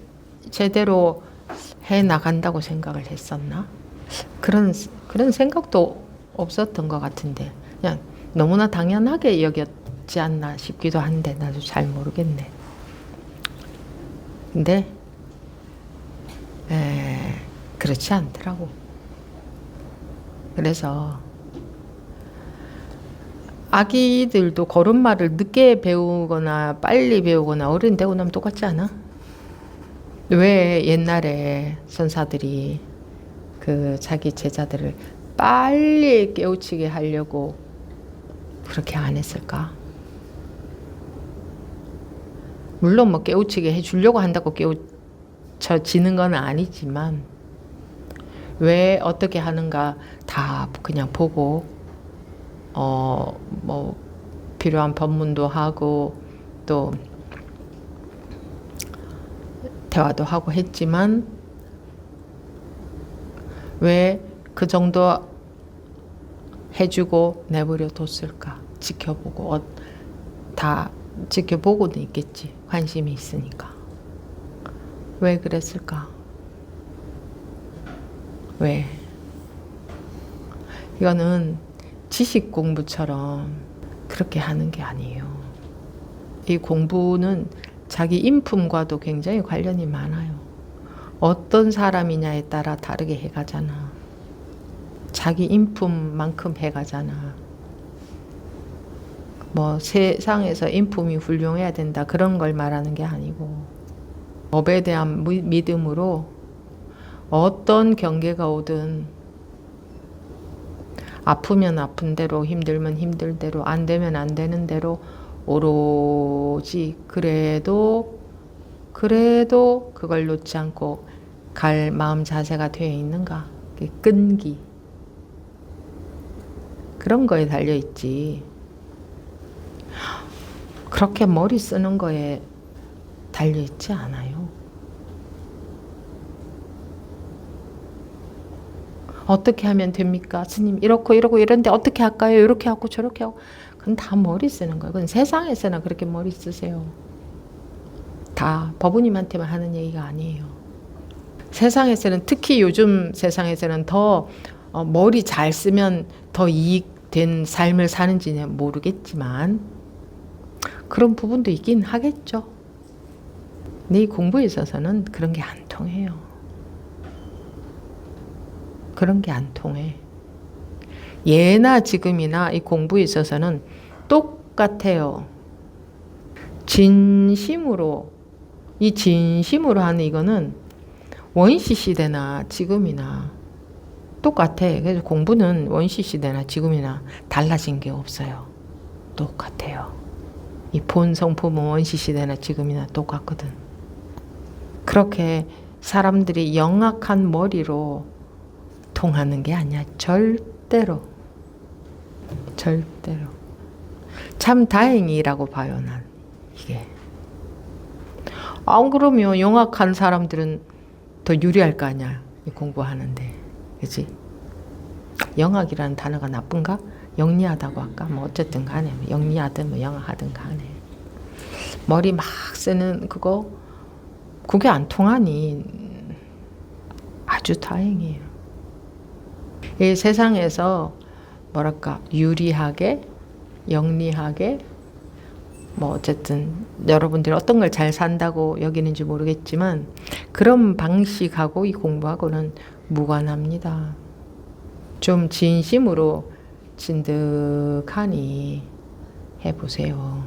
Speaker 2: 제대로 해 나간다고 생각을 했었나? 그런 생각도 없었던 것 같은데 그냥 너무나 당연하게 여겼지 않나 싶기도 한데 나도 잘 모르겠네. 근데 그렇지 않더라고. 그래서 아기들도 걸음마를 늦게 배우거나 빨리 배우거나 어른 되고 나면 똑같지 않아? 왜 옛날에 선사들이 그 자기 제자들을 빨리 깨우치게 하려고 그렇게 안 했을까? 물론 뭐 깨우치게 해주려고 한다고 깨우쳐지는 건 아니지만 왜 어떻게 하는가 다 그냥 보고 뭐 필요한 법문도 하고 또 대화도 하고 했지만 왜 그 정도 해주고 내버려 뒀을까? 지켜보고 다 지켜보고는 있겠지. 관심이 있으니까. 왜 그랬을까? 왜? 이거는 지식 공부처럼 그렇게 하는 게 아니에요. 이 공부는 자기 인품과도 굉장히 관련이 많아요. 어떤 사람이냐에 따라 다르게 해가잖아. 자기 인품만큼 해가잖아. 뭐 세상에서 인품이 훌륭해야 된다 그런 걸 말하는 게 아니고 법에 대한 믿음으로 어떤 경계가 오든 아프면 아픈 대로 힘들면 힘들 대로 안 되면 안 되는 대로 오로지 그래도 그걸 놓지 않고 갈 마음 자세가 되어 있는가? 끈기 그런 거에 달려있지. 그렇게 머리 쓰는 거에 달려있지 않아요. 어떻게 하면 됩니까? 스님 이렇고 이런데 어떻게 할까요? 이렇게 하고 저렇게 하고 그건 다 머리 쓰는 거예요. 그건 세상에서나 그렇게 머리 쓰세요. 다 법우님한테만 하는 얘기가 아니에요. 세상에서는 특히 요즘 세상에서는 더 머리 잘 쓰면 더 이익된 삶을 사는지는 모르겠지만 그런 부분도 있긴 하겠죠. 네 공부에 있어서는 그런 게 안 통해요. 그런 게 안 통해. 예나 지금이나 이 공부에 있어서는 똑같아요. 진심으로 하는 이거는 원시 시대나 지금이나 똑같아. 그래서 공부는 원시 시대나 지금이나 달라진 게 없어요. 똑같아요. 이 본성품은 원시 시대나 지금이나 똑같거든. 그렇게 사람들이 영악한 머리로 통하는 게 아니야. 절대로. 참 다행이라고 봐요, 난. 이게. 안 그러면 영악한 사람들은 더 유리할 거 아니야. 공부하는데. 그치? 영악이라는 단어가 나쁜가? 영리하다고 할까? 뭐 어쨌든 간에 영리하든 뭐 영악하든 간에 머리 막 쓰는 그게 안 통하니 아주 다행이에요. 이 세상에서 뭐랄까 유리하게 영리하게 뭐 어쨌든 여러분들이 어떤 걸 잘 산다고 여기는지 모르겠지만 그런 방식하고 이 공부하고는 무관합니다. 좀 진심으로 진득하니 해보세요.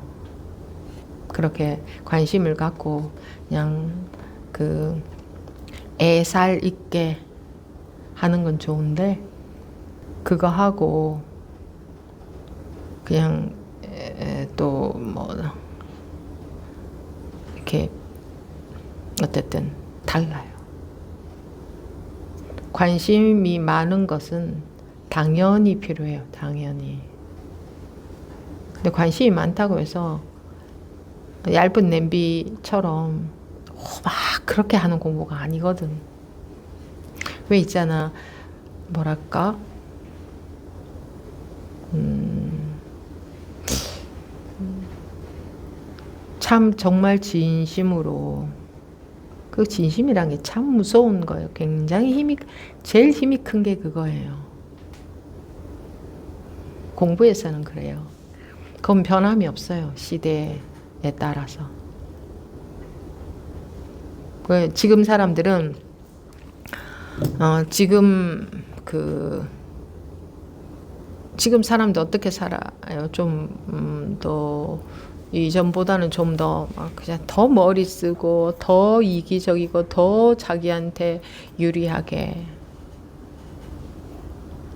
Speaker 2: 그렇게 관심을 갖고 그냥 애살 있게 하는 건 좋은데 그거 하고 그냥 또 뭐 이렇게 어쨌든 달라요. 관심이 많은 것은 당연히 필요해요. 당연히. 근데 관심이 많다고 해서 얇은 냄비처럼 막 그렇게 하는 공부가 아니거든. 왜 있잖아, 뭐랄까, 참 정말 진심으로, 그 진심이란 게 참 무서운 거예요. 굉장히 제일 힘이 큰 게 그거예요. 공부에서는 그래요. 그건 변함이 없어요. 시대에 따라서. 지금 사람들은 지금 사람도 어떻게 살아요? 좀 더 이전보다는 좀 더 그냥 더 머리 쓰고 더 이기적이고 더 자기한테 유리하게.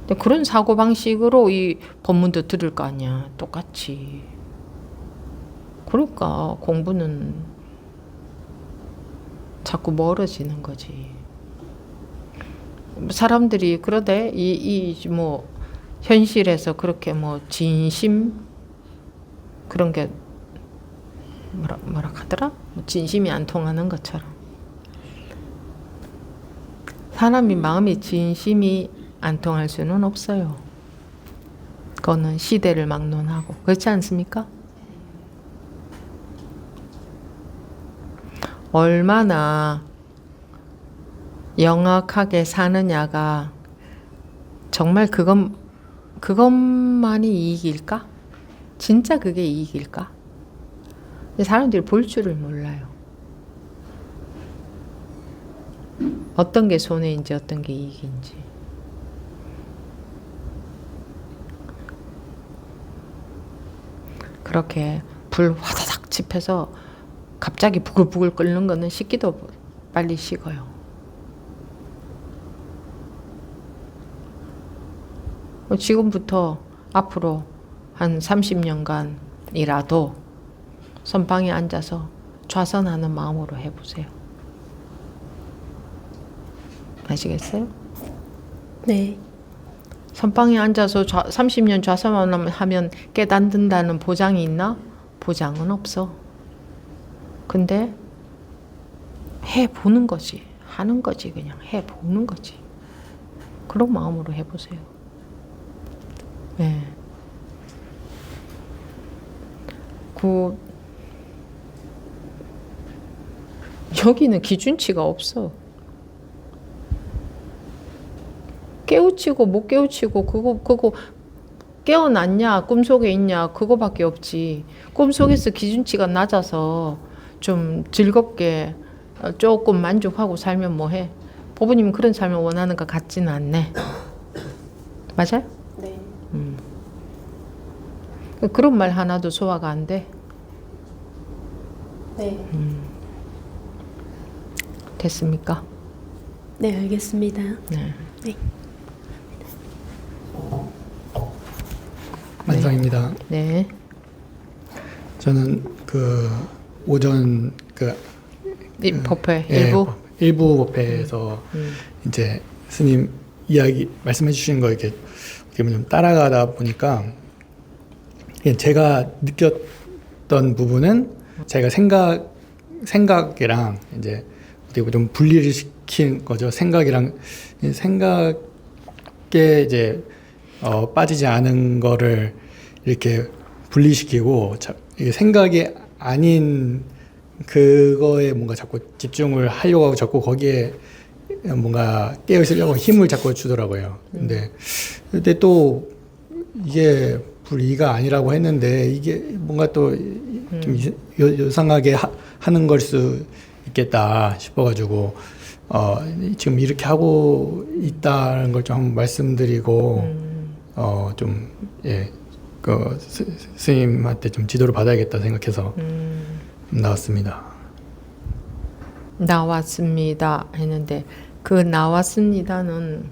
Speaker 2: 근데 그런 사고 방식으로 이 법문도 들을 거 아니야. 똑같이. 그러니까 공부는 자꾸 멀어지는 거지. 사람들이 그러대 뭐 현실에서 그렇게 뭐 진심 그런 게 뭐라 하더라? 진심이 안 통하는 것처럼. 사람이 마음이 진심이 안 통할 수는 없어요. 그거는 시대를 막론하고. 그렇지 않습니까? 얼마나 영악하게 사느냐가 정말 그것만이 이익일까? 진짜 그게 이익일까? 사람들이 볼 줄을 몰라요. 어떤 게 손해인지 어떤 게 이익인지. 그렇게 불 화다닥 집혀서 갑자기 부글부글 끓는 거는 식기도 빨리 식어요. 지금부터 앞으로 한 30년간이라도 선방에 앉아서 좌선하는 마음으로 해보세요. 아시겠어요?
Speaker 4: 네.
Speaker 2: 선방에 앉아서 30년 좌선만 하면 깨닫는다는 보장이 있나? 보장은 없어. 근데 해보는 거지. 하는 거지. 그냥 해보는 거지. 그런 마음으로 해보세요. 네. 여기는 기준치가 없어. 깨우치고 못 깨우치고 그거 깨어났냐 꿈속에 있냐 그거밖에 없지. 꿈속에서 기준치가 낮아서 좀 즐겁게 조금 만족하고 살면 뭐해. 보부님은 그런 삶을 원하는 것 같지는 않네. 맞아요?
Speaker 4: 네.
Speaker 2: 그런 말 하나도 소화가 안 돼.
Speaker 4: 네.
Speaker 2: 됐습니까?
Speaker 4: 네, 알겠습니다.
Speaker 2: 네.
Speaker 4: 네.
Speaker 1: 만성입니다.
Speaker 2: 네.
Speaker 1: 저는 그 오전
Speaker 2: 법회
Speaker 1: 예,
Speaker 2: 일부.
Speaker 1: 일부 법회에서 이제 스님 이야기 말씀해 주신 거 이렇게 어떻게 보면 좀 따라가다 보니까 제가 느꼈던 부분은 제가 생각이랑 이제 어떻게 보면 좀 분리를 시킨 거죠. 생각에 이제 빠지지 않은 거를 이렇게 분리시키고 이게 생각이 아닌 그거에 뭔가 자꾸 집중을 하려고 하고 자꾸 거기에 뭔가 깨어 있으려고 힘을 자꾸 주더라고요. 근데 또 이게 불이가 아니라고 했는데 이게 뭔가 또 좀 요상하게 하는 걸 수 있겠다 싶어가지고 지금 이렇게 하고 있다는 걸 좀 한번 말씀드리고 좀 그 스님한테 좀 지도를 받아야겠다 생각해서 나왔습니다.
Speaker 2: 나왔습니다 했는데 그 나왔습니다는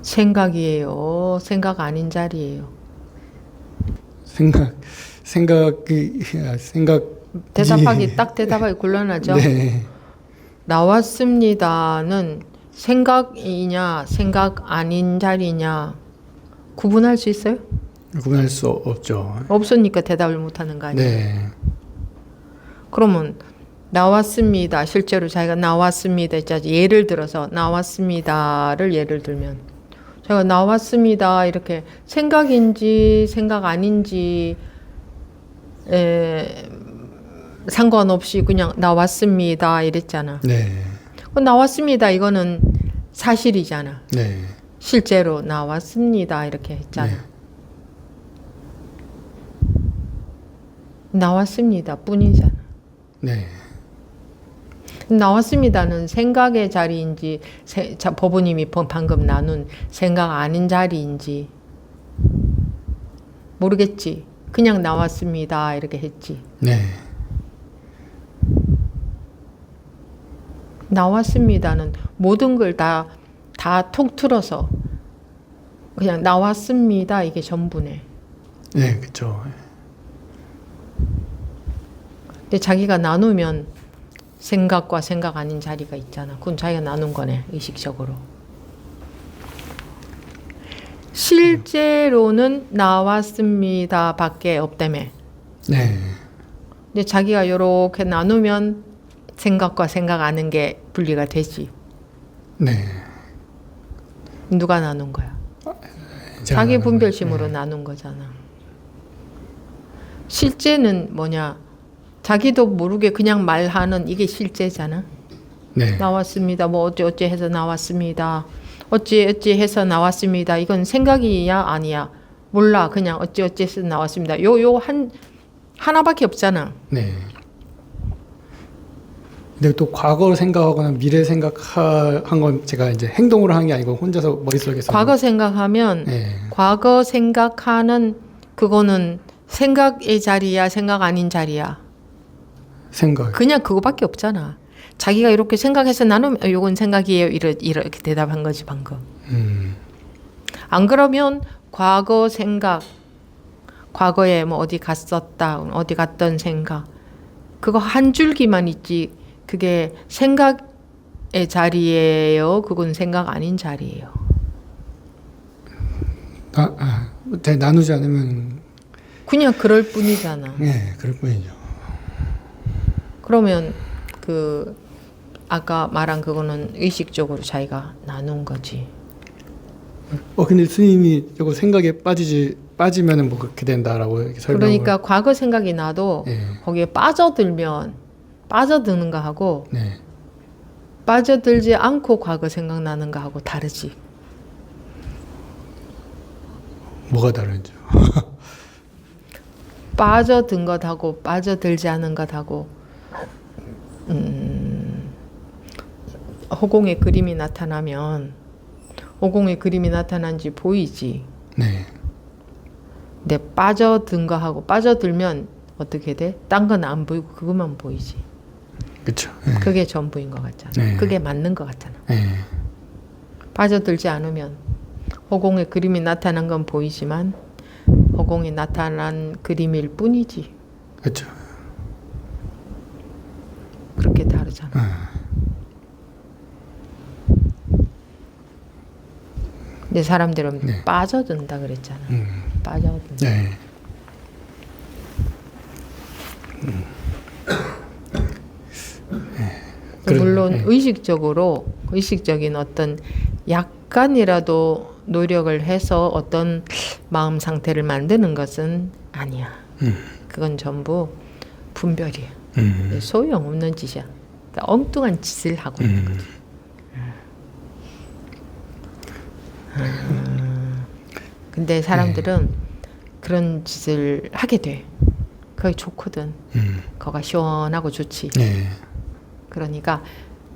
Speaker 2: 생각이에요. 생각 아닌 자리예요.
Speaker 1: 생각
Speaker 2: 대답하기 딱 대답하기 곤란하죠.
Speaker 1: 네.
Speaker 2: 나왔습니다는 생각이냐 생각 아닌 자리냐 구분할 수 있어요?
Speaker 1: 구분할 수 없죠.
Speaker 2: 없으니까 대답을 못하는 거 아니에요?
Speaker 1: 네.
Speaker 2: 그러면 나왔습니다. 실제로 자기가 나왔습니다. 예를 들어서 나왔습니다를 예를 들면 제가 나왔습니다. 이렇게 생각인지 생각 아닌지 상관없이 그냥 나왔습니다. 이랬잖아.
Speaker 1: 네.
Speaker 2: 나왔습니다. 이거는 사실이잖아.
Speaker 1: 네.
Speaker 2: 실제로 나왔습니다. 이렇게 했잖아.
Speaker 1: 네.
Speaker 2: 나왔습니다. 뿐이잖아.
Speaker 1: 네.
Speaker 2: 나왔습니다는 생각의 자리인지 법우님이 방금 나눈 생각 아닌 자리인지 모르겠지. 그냥 나왔습니다. 이렇게 했지.
Speaker 1: 네.
Speaker 2: 나왔습니다는 모든 걸 다 톡 틀어서 그냥 나왔습니다. 이게 전부네.
Speaker 1: 네, 그렇죠.
Speaker 2: 근데 자기가 나누면 생각과 생각 아닌 자리가 있잖아. 그건 자기가 나눈 거네. 의식적으로. 실제로는 나왔습니다. 밖에 없다며.
Speaker 1: 네.
Speaker 2: 근데 자기가 이렇게 나누면 생각과 생각 아는 게 분리가 되지.
Speaker 1: 네.
Speaker 2: 누가 나눈 거야?
Speaker 1: 제가
Speaker 2: 자기
Speaker 1: 나눈
Speaker 2: 분별심으로
Speaker 1: 거예요.
Speaker 2: 나눈 거잖아. 실제는 뭐냐? 자기도 모르게 그냥 말하는 이게 실제잖아.
Speaker 1: 네.
Speaker 2: 나왔습니다. 뭐 어찌 해서 나왔습니다. 어찌 해서 나왔습니다. 이건 생각이야 아니야? 몰라. 그냥 어찌 해서 나왔습니다. 요 하나밖에 없잖아.
Speaker 1: 네. 근데 또 과거를 생각하거나 미래 생각한 건 제가 이제 행동으로 하는 게 아니고 혼자서 머릿속에서
Speaker 2: 과거 생각하면
Speaker 1: 네.
Speaker 2: 과거 생각하는 그거는 생각의 자리야, 생각 아닌 자리야.
Speaker 1: 생각.
Speaker 2: 그냥 그거밖에 없잖아. 자기가 이렇게 생각해서 나는 이건 생각이에요. 이렇게 대답한 거지 방금. 안 그러면 과거 생각, 과거에 뭐 어디 갔었다, 어디 갔던 생각, 그거 한 줄기만 있지. 그게 생각의 자리예요. 그건 생각 아닌 자리예요.
Speaker 1: 나누지 않으면
Speaker 2: 그냥 그럴 뿐이잖아.
Speaker 1: 네, 그럴 뿐이죠.
Speaker 2: 그러면 그 아까 말한 그거는 의식적으로 자기가 나눈 거지.
Speaker 1: 근데 스님이 저거 생각에 빠지면은 뭐 그렇게 된다라고 이렇게 설명을.
Speaker 2: 그러니까 과거 생각이 나도
Speaker 1: 네.
Speaker 2: 거기에 빠져드는 거 하고
Speaker 1: 네.
Speaker 2: 빠져들지 않고 과거 생각나는 거 하고 다르지.
Speaker 1: 뭐가 다른죠?
Speaker 2: 빠져든 것하고 빠져들지 않은 것하고 허공에 그림이 나타나면 허공에 그림이 나타난지 보이지.
Speaker 1: 네.
Speaker 2: 근데 빠져든 거하고 빠져들면 어떻게 돼? 딴 건 안 보이고 그것만 보이지.
Speaker 1: 그렇죠.
Speaker 2: 그게 전부인 것 같잖아.
Speaker 1: 네.
Speaker 2: 그게 맞는 것 같잖아.
Speaker 1: 네.
Speaker 2: 빠져들지 않으면 허공에 그림이 나타난 건 보이지만 허공에 나타난 그림일 뿐이지.
Speaker 1: 그렇죠.
Speaker 2: 그렇게 다르잖아. 근데 사람들은
Speaker 1: 네.
Speaker 2: 빠져든다 그랬잖아. 빠져든다.
Speaker 1: 네.
Speaker 2: 물론
Speaker 1: 네.
Speaker 2: 의식적인 어떤 약간이라도 노력을 해서 어떤 마음 상태를 만드는 것은 아니야. 그건 전부 분별이야. 소용없는 짓이야. 그러니까 엉뚱한 짓을 하고 있는 거지. 근데 사람들은 그런 짓을 하게 돼. 그게 좋거든. 거가 시원하고 좋지.
Speaker 1: 네.
Speaker 2: 그러니까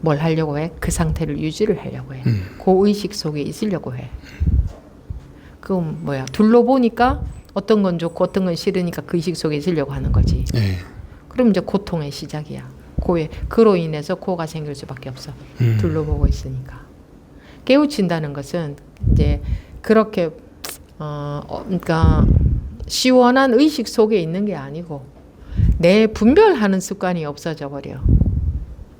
Speaker 2: 뭘 하려고 해? 그 상태를 유지를 하려고 해. 그 의식 속에 있으려고 해. 그럼 뭐야? 둘러보니까 어떤 건 좋고 어떤 건 싫으니까 그 의식 속에 있으려고 하는 거지.
Speaker 1: 네.
Speaker 2: 그럼 이제 고통의 시작이야. 코에 그로 인해서 코가 생길 수밖에 없어. 둘러보고 있으니까. 깨우친다는 것은 이제 그렇게 그러니까 시원한 의식 속에 있는 게 아니고 내 분별하는 습관이 없어져 버려.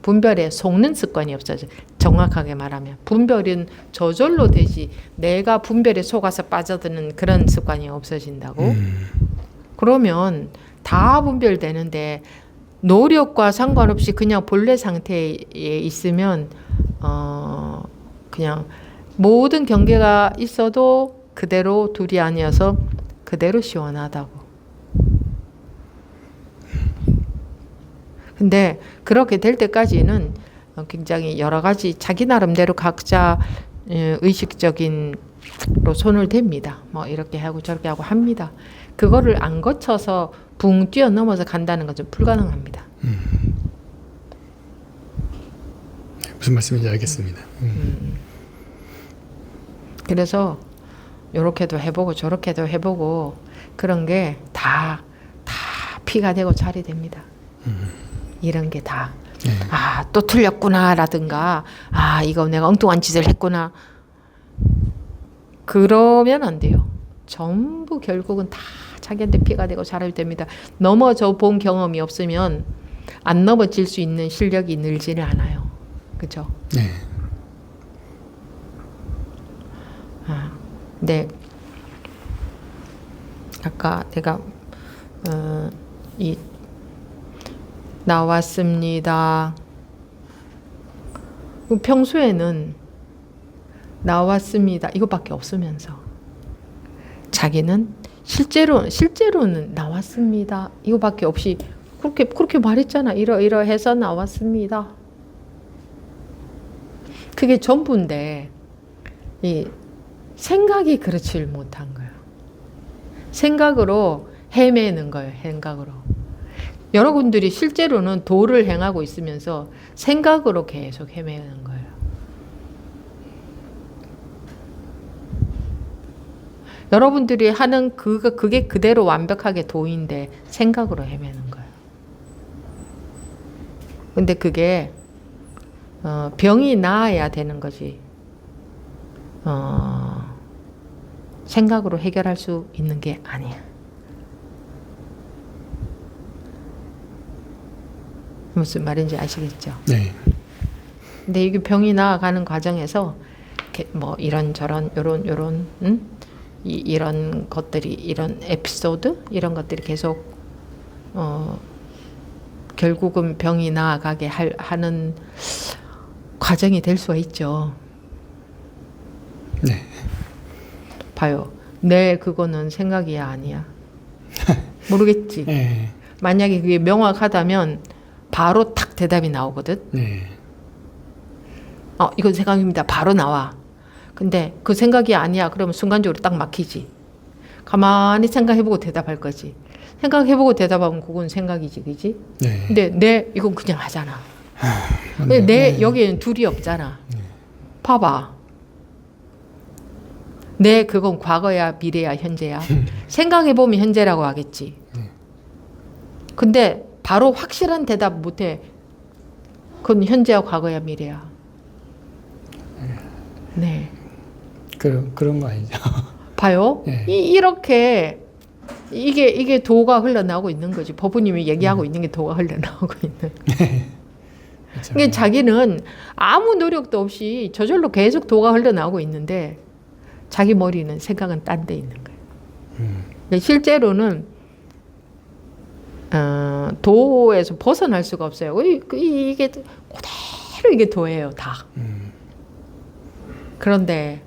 Speaker 2: 분별에 속는 습관이 없어져. 정확하게 말하면 분별은 저절로 되지 내가 분별에 속아서 빠져드는 그런 습관이 없어진다고. 그러면 다 분별되는데 노력과 상관없이 그냥 본래 상태에 있으면 그냥 모든 경계가 있어도 그대로 둘이 아니어서 그대로 시원하다고. 근데 그렇게 될 때까지는 굉장히 여러 가지 자기 나름대로 각자 의식적인 로 손을 댑니다. 뭐 이렇게 하고 저렇게 하고 합니다. 그거를 안 거쳐서 붕 뛰어넘어서 간다는 건 좀 불가능합니다.
Speaker 1: 무슨 말씀인지 알겠습니다.
Speaker 2: 그래서 요렇게도 해보고 저렇게도 해보고 그런 게 다 피가 되고 살이 됩니다. 이런 게 다.
Speaker 1: 네.
Speaker 2: 아, 또 틀렸구나 라든가 아, 이거 내가 엉뚱한 짓을 했구나. 그러면 안 돼요. 전부 결국은 다 자기한테 피가 되고 살이 됩니다. 넘어져 본 경험이 없으면 안 넘어질 수 있는 실력이 늘지는 않아요. 그죠?
Speaker 1: 네.
Speaker 2: 네. 아까 내가 이 나왔습니다. 평소에는 나왔습니다. 이거밖에 없으면서 자기는 실제로는 나왔습니다. 이거밖에 없이 그렇게 말했잖아. 이러해서 나왔습니다. 그게 전부인데 이 생각이 그렇지를 못한 거예요. 생각으로 헤매는 거예요. 생각으로. 여러분들이 실제로는 도를 행하고 있으면서 생각으로 계속 헤매는 거예요. 여러분들이 하는 그게 그대로 완벽하게 도인데 생각으로 헤매는 거예요. 근데 그게 병이 나아야 되는 거지. 생각으로 해결할 수 있는 게 아니야. 무슨 말인지 아시겠죠?
Speaker 1: 네.
Speaker 2: 근데 이게 병이 나아가는 과정에서 뭐 이런저런 요런 이런 것들이 이런 에피소드 이런 것들이 계속 결국은 병이 나아가게 하는 과정이 될 수가 있죠.
Speaker 1: 네.
Speaker 2: 봐요. 내 그거는 생각이야 아니야. 모르겠지.
Speaker 1: 네.
Speaker 2: 만약에 그게 명확하다면 바로 탁 대답이 나오거든.
Speaker 1: 네.
Speaker 2: 이건 생각입니다. 바로 나와. 근데 그 생각이 아니야. 그러면 순간적으로 딱 막히지. 가만히 생각해보고 대답할 거지. 생각해보고 대답하면 그건 생각이지, 그지?
Speaker 1: 네.
Speaker 2: 근데 이건 그냥 하잖아.
Speaker 1: 근데
Speaker 2: 내 여기에는 둘이 없잖아. 봐봐. 내 그건 과거야, 미래야, 현재야. 생각해보면 현재라고 하겠지. 근데 바로 확실한 대답 못해. 그건 현재야, 과거야, 미래야. 네.
Speaker 1: 그런 거 아니죠?
Speaker 2: 봐요.
Speaker 1: 네.
Speaker 2: 이렇게 이게 도가 흘러나오고 있는 거지. 법부님이 얘기하고 있는 게 도가 흘러나오고 있는.
Speaker 1: 그렇죠.
Speaker 2: 그러니까 자기는 아무 노력도 없이 저절로 계속 도가 흘러나오고 있는데 자기 머리는 생각은 딴 데 있는 거예요. 근데 실제로는 도에서 벗어날 수가 없어요. 이게 그대로 이게 도예요, 다. 그런데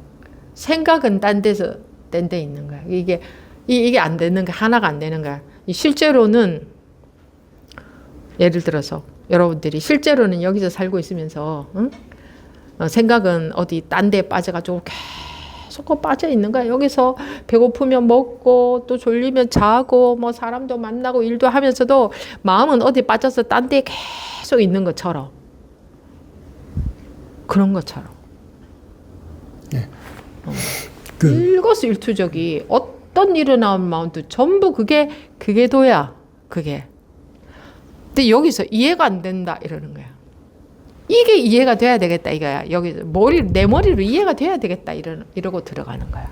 Speaker 2: 생각은 딴 데 있는 거야. 이게 안 되는 거 하나가 안 되는 거야. 실제로는 예를 들어서 여러분들이 실제로는 여기서 살고 있으면서 생각은 어디 딴 데 빠져가지고 계속 빠져 있는 거야. 여기서 배고프면 먹고 또 졸리면 자고 뭐 사람도 만나고 일도 하면서도 마음은 어디 빠져서 딴 데 계속 있는 것처럼 그런 것처럼.
Speaker 1: 네.
Speaker 2: 일거수일투족이 어떤 일어나는 마음도 전부 그게 도야. 그게 근데 여기서 이해가 안 된다 이러는 거야. 이게 이해가 돼야 되겠다 이거야. 여기 내 머리로 이해가 돼야 되겠다 이러고 들어가는 거야.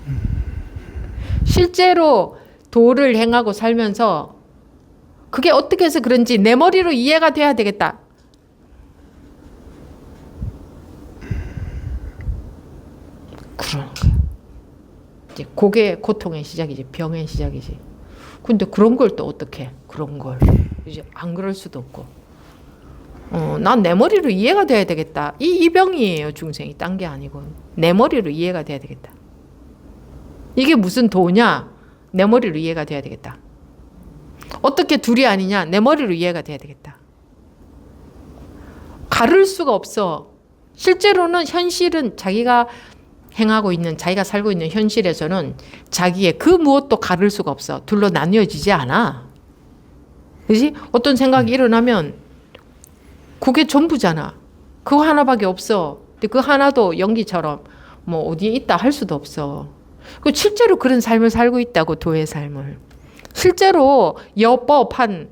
Speaker 2: 실제로 도를 행하고 살면서 그게 어떻게 해서 그런지 내 머리로 이해가 돼야 되겠다. 그러는 거야. 이제 그게 고통의 시작이지, 병의 시작이지. 근데 그런 걸 또 어떻게? 그런 걸 이제 안 그럴 수도 없고. 난 내 머리로 이해가 돼야 되겠다. 이 병이에요, 중생이. 딴 게 아니고 내 머리로 이해가 돼야 되겠다. 이게 무슨 도냐? 내 머리로 이해가 돼야 되겠다. 어떻게 둘이 아니냐? 내 머리로 이해가 돼야 되겠다. 가를 수가 없어. 실제로는 현실은 자기가 행하고 있는, 자기가 살고 있는 현실에서는 자기의 그 무엇도 가를 수가 없어. 둘로 나뉘어지지 않아. 그지? 어떤 생각이 일어나면 그게 전부잖아. 그거 하나밖에 없어. 근데 그 하나도 연기처럼 뭐 어디에 있다 할 수도 없어. 그 실제로 그런 삶을 살고 있다고, 도의 삶을. 실제로 여법한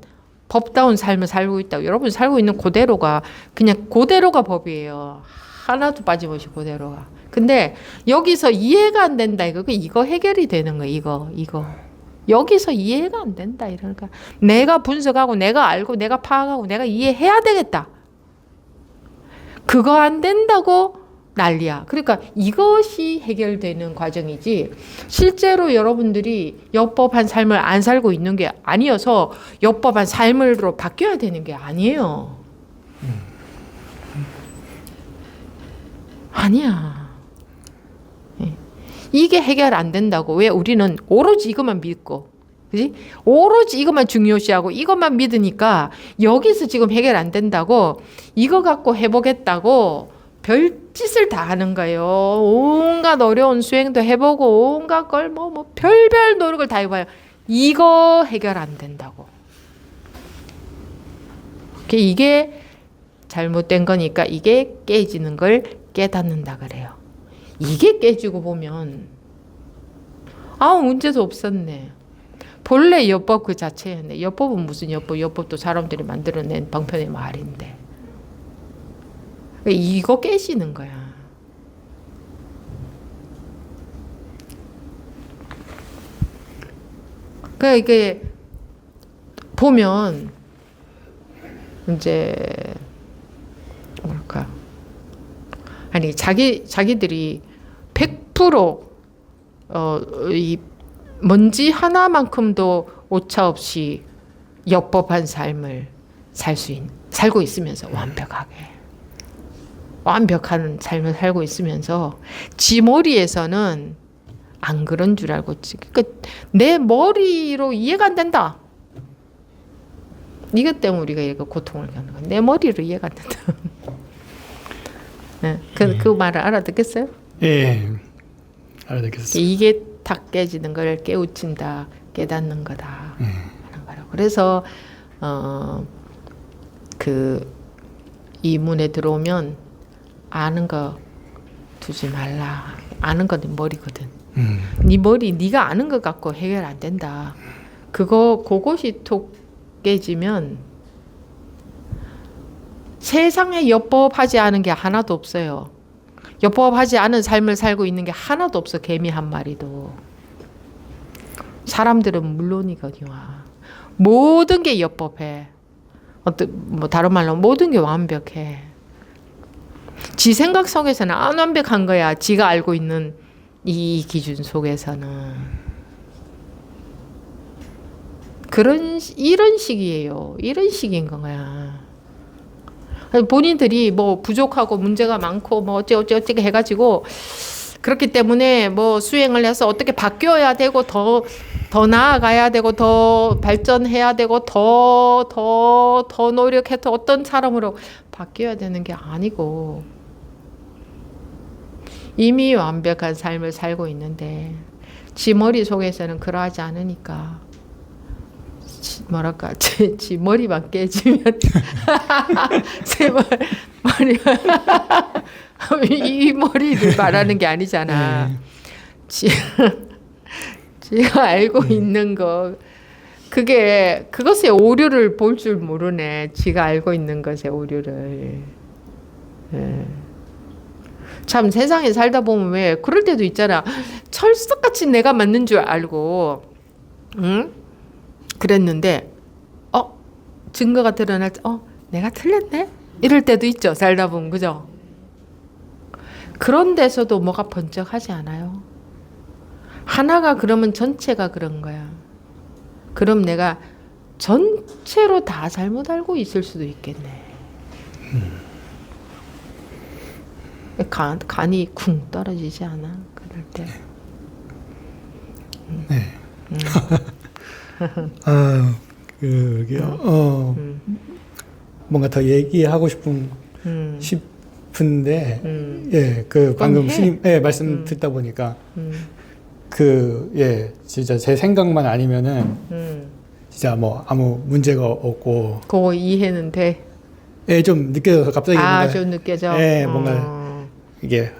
Speaker 2: 법다운 삶을 살고 있다고. 여러분 살고 있는 그대로가 그냥 그대로가 법이에요. 하나도 빠짐없이 그대로가. 근데 여기서 이해가 안 된다 이거 해결이 되는 거야. 이거 여기서 이해가 안 된다 이러니까 내가 분석하고 내가 알고 내가 파악하고 내가 이해해야 되겠다. 그거 안 된다고 난리야. 그러니까 이것이 해결되는 과정이지 실제로 여러분들이 엽법한 삶을 안 살고 있는 게 아니어서 엽법한 삶으로 바뀌어야 되는 게 아니에요. 아니야. 이게 해결 안 된다고. 왜? 우리는 오로지 이것만 믿고, 그지? 오로지 이것만 중요시하고 이것만 믿으니까 여기서 지금 해결 안 된다고 이거 갖고 해보겠다고 별짓을 다 하는 거예요. 온갖 어려운 수행도 해보고 온갖 걸 뭐 별별 노력을 다 해봐요. 이거 해결 안 된다고. 이게 잘못된 거니까 이게 깨지는 걸 깨닫는다 그래요. 이게 깨지고 보면 아무 문제도 없었네. 본래 엽법 그 자체였네. 엽법은 무슨 엽법? 엽법도 사람들이 만들어낸 방편의 말인데. 이거 깨지는 거야. 그러니까 이게 보면 이제 뭐랄까, 아니 자기들이 100% 이 먼지 하나만큼도 오차 없이 엽법한 삶을 살고 있으면서 완벽한 삶을 살고 있으면서 지 머리에서는 안 그런 줄 알고, 그러니까 내 머리로 이해가 안 된다. 이것 때문에 우리가 이렇게 고통을 겪는 거야. 내 머리로 이해가 안 된다. 네, 그 말을 알아듣겠어요?
Speaker 1: 예, 알아듣겠어요.
Speaker 2: 이게 탁 깨지는 걸 깨우친다, 깨닫는 거다 하는 거라고. 그래서 이 문에 들어오면 아는 거 두지 말라. 아는 건 네 머리거든. 네 머리, 네가 아는 것 갖고 해결 안 된다. 그것이 톡 깨지면 세상에 엽법하지 않은 게 하나도 없어요. 엽법하지 않은 삶을 살고 있는 게 하나도 없어. 개미 한 마리도. 사람들은 물론이거니와. 모든 게 엽법해. 다른 말로 모든 게 완벽해. 지 생각 속에서는 안 완벽한 거야. 지가 알고 있는 이 기준 속에서는. 이런 식이에요. 이런 식인 거야. 본인들이 뭐 부족하고 문제가 많고 뭐 어쩌게 해가지고 그렇기 때문에 뭐 수행을 해서 어떻게 바뀌어야 되고 더 나아가야 되고 더 발전해야 되고 더 노력해서 어떤 사람으로 바뀌어야 되는 게 아니고 이미 완벽한 삶을 살고 있는데 지 머리 속에서는 그러하지 않으니까 뭐랄까 지 머리만 깨지면 제 머리만 이 머리를 말하는 게 아니잖아. 지가 알고 있는 거 그것의 오류를 볼 줄 모르네. 지가 알고 있는 것의 오류를. 예. 참 세상에 살다 보면 왜 그럴 때도 있잖아. 철석같이 내가 맞는 줄 알고, 응? 그랬는데, 증거가 드러날 때, 내가 틀렸네? 이럴 때도 있죠. 살다 보면, 그죠? 그런 데서도 뭐가 번쩍하지 않아요? 하나가 그러면 전체가 그런 거야. 그럼 내가 전체로 다 잘못 알고 있을 수도 있겠네. 간이 쿵 떨어지지 않아? 그럴 때.
Speaker 1: 네. 아, 그게요. 뭔가 더 얘기하고 싶은데, 예, 그 방금
Speaker 2: 해.
Speaker 1: 스님, 예, 말씀 듣다 보니까, 예, 진짜 제 생각만 아니면은, 진짜 뭐 아무 문제가 없고,
Speaker 2: 그거 이해는 돼?
Speaker 1: 예, 좀 느껴져서 갑자기 뭔가,
Speaker 2: 좀 느껴져?
Speaker 1: 예, 뭔가 이게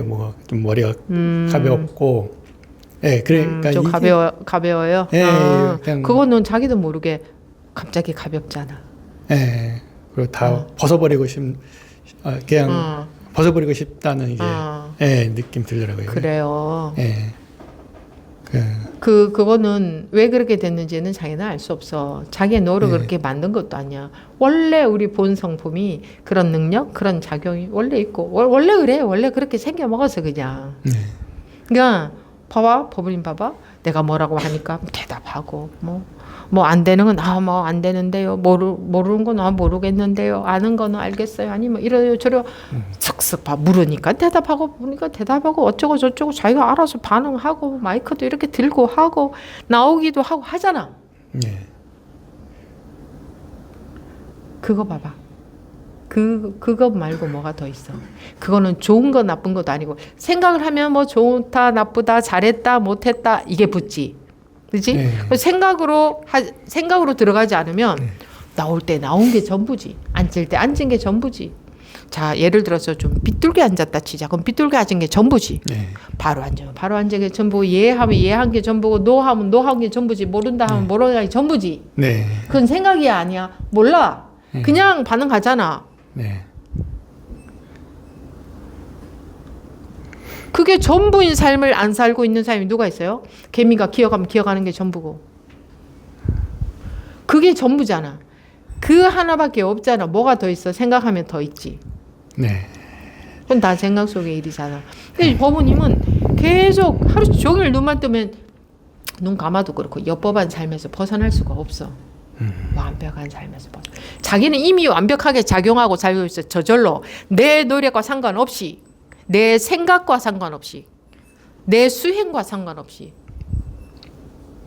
Speaker 1: 뭐 좀 머리가 가볍고, 예, 그러니까
Speaker 2: 좀
Speaker 1: 이게,
Speaker 2: 가벼워요?
Speaker 1: 예, 그냥,
Speaker 2: 그거는 자기도 모르게 갑자기 가볍잖아.
Speaker 1: 예, 그리고 다 벗어버리고 그냥 벗어버리고 싶다는 이게, 예, 느낌 들더라고요.
Speaker 2: 그래요.
Speaker 1: 예,
Speaker 2: 그거는 왜 그렇게 됐는지는 자기는 알 수 없어. 자기의 노력을 그렇게 만든 것도 아니야. 원래 우리 본 성품이 그런 능력, 그런 작용이 원래 있고, 원래 그래. 원래 그렇게 생겨 먹어서 그냥. 그러니까 봐봐, 법원님 봐봐. 내가 뭐라고 하니까 대답하고, 뭐 안 되는 건 뭐 안 되는데요. 모르는 건 모르겠는데요. 아는 거는 알겠어요. 아니면 이래요 저래요. 슥슥 물으니까 대답하고, 물으니까 대답하고, 어쩌고 저쩌고 자기가 알아서 반응하고, 마이크도 이렇게 들고 하고, 나오기도 하고 하잖아.
Speaker 1: 예,
Speaker 2: 그거 봐봐. 그거 말고 뭐가 더 있어? 그거는 좋은 거 나쁜 것도 아니고, 생각을 하면 뭐 좋다 나쁘다 잘했다 못했다 이게 붙지. 그렇지?
Speaker 1: 네.
Speaker 2: 생각으로 들어가지 않으면 나올 때 나온 게 전부지. 앉을 때 앉은 게 전부지. 자, 예를 들어서 좀 빗뚤게 앉았다 치자. 그럼 빗뚤게 앉은 게 전부지.
Speaker 1: 네.
Speaker 2: 바로 앉으면 바로 앉은 게 전부고, 예하면 예한 게 전부고, 노하면 노한 게 전부지. 모른다 하면 모르는 게 전부지.
Speaker 1: 네,
Speaker 2: 그건 생각이 아니야. 몰라. 그냥 반응하잖아.
Speaker 1: 네,
Speaker 2: 그게 전부인 삶을 안 살고 있는 사람이 누가 있어요? 개미가 기어가면 기어가는 게 전부고. 그게 전부잖아. 그 하나밖에 없잖아. 뭐가 더 있어? 생각하면 더 있지.
Speaker 1: 네,
Speaker 2: 그건 다 생각 속의 일이잖아. 근데 법무님은 계속 하루 종일 눈만 뜨면, 눈 감아도 그렇고 엽법한 삶에서 벗어날 수가 없어. 완벽한 삶에서 벗어나. 자기는 이미 완벽하게 작용하고 살고 있어. 저절로 내 노력과 상관없이, 내 생각과 상관없이, 내 수행과 상관없이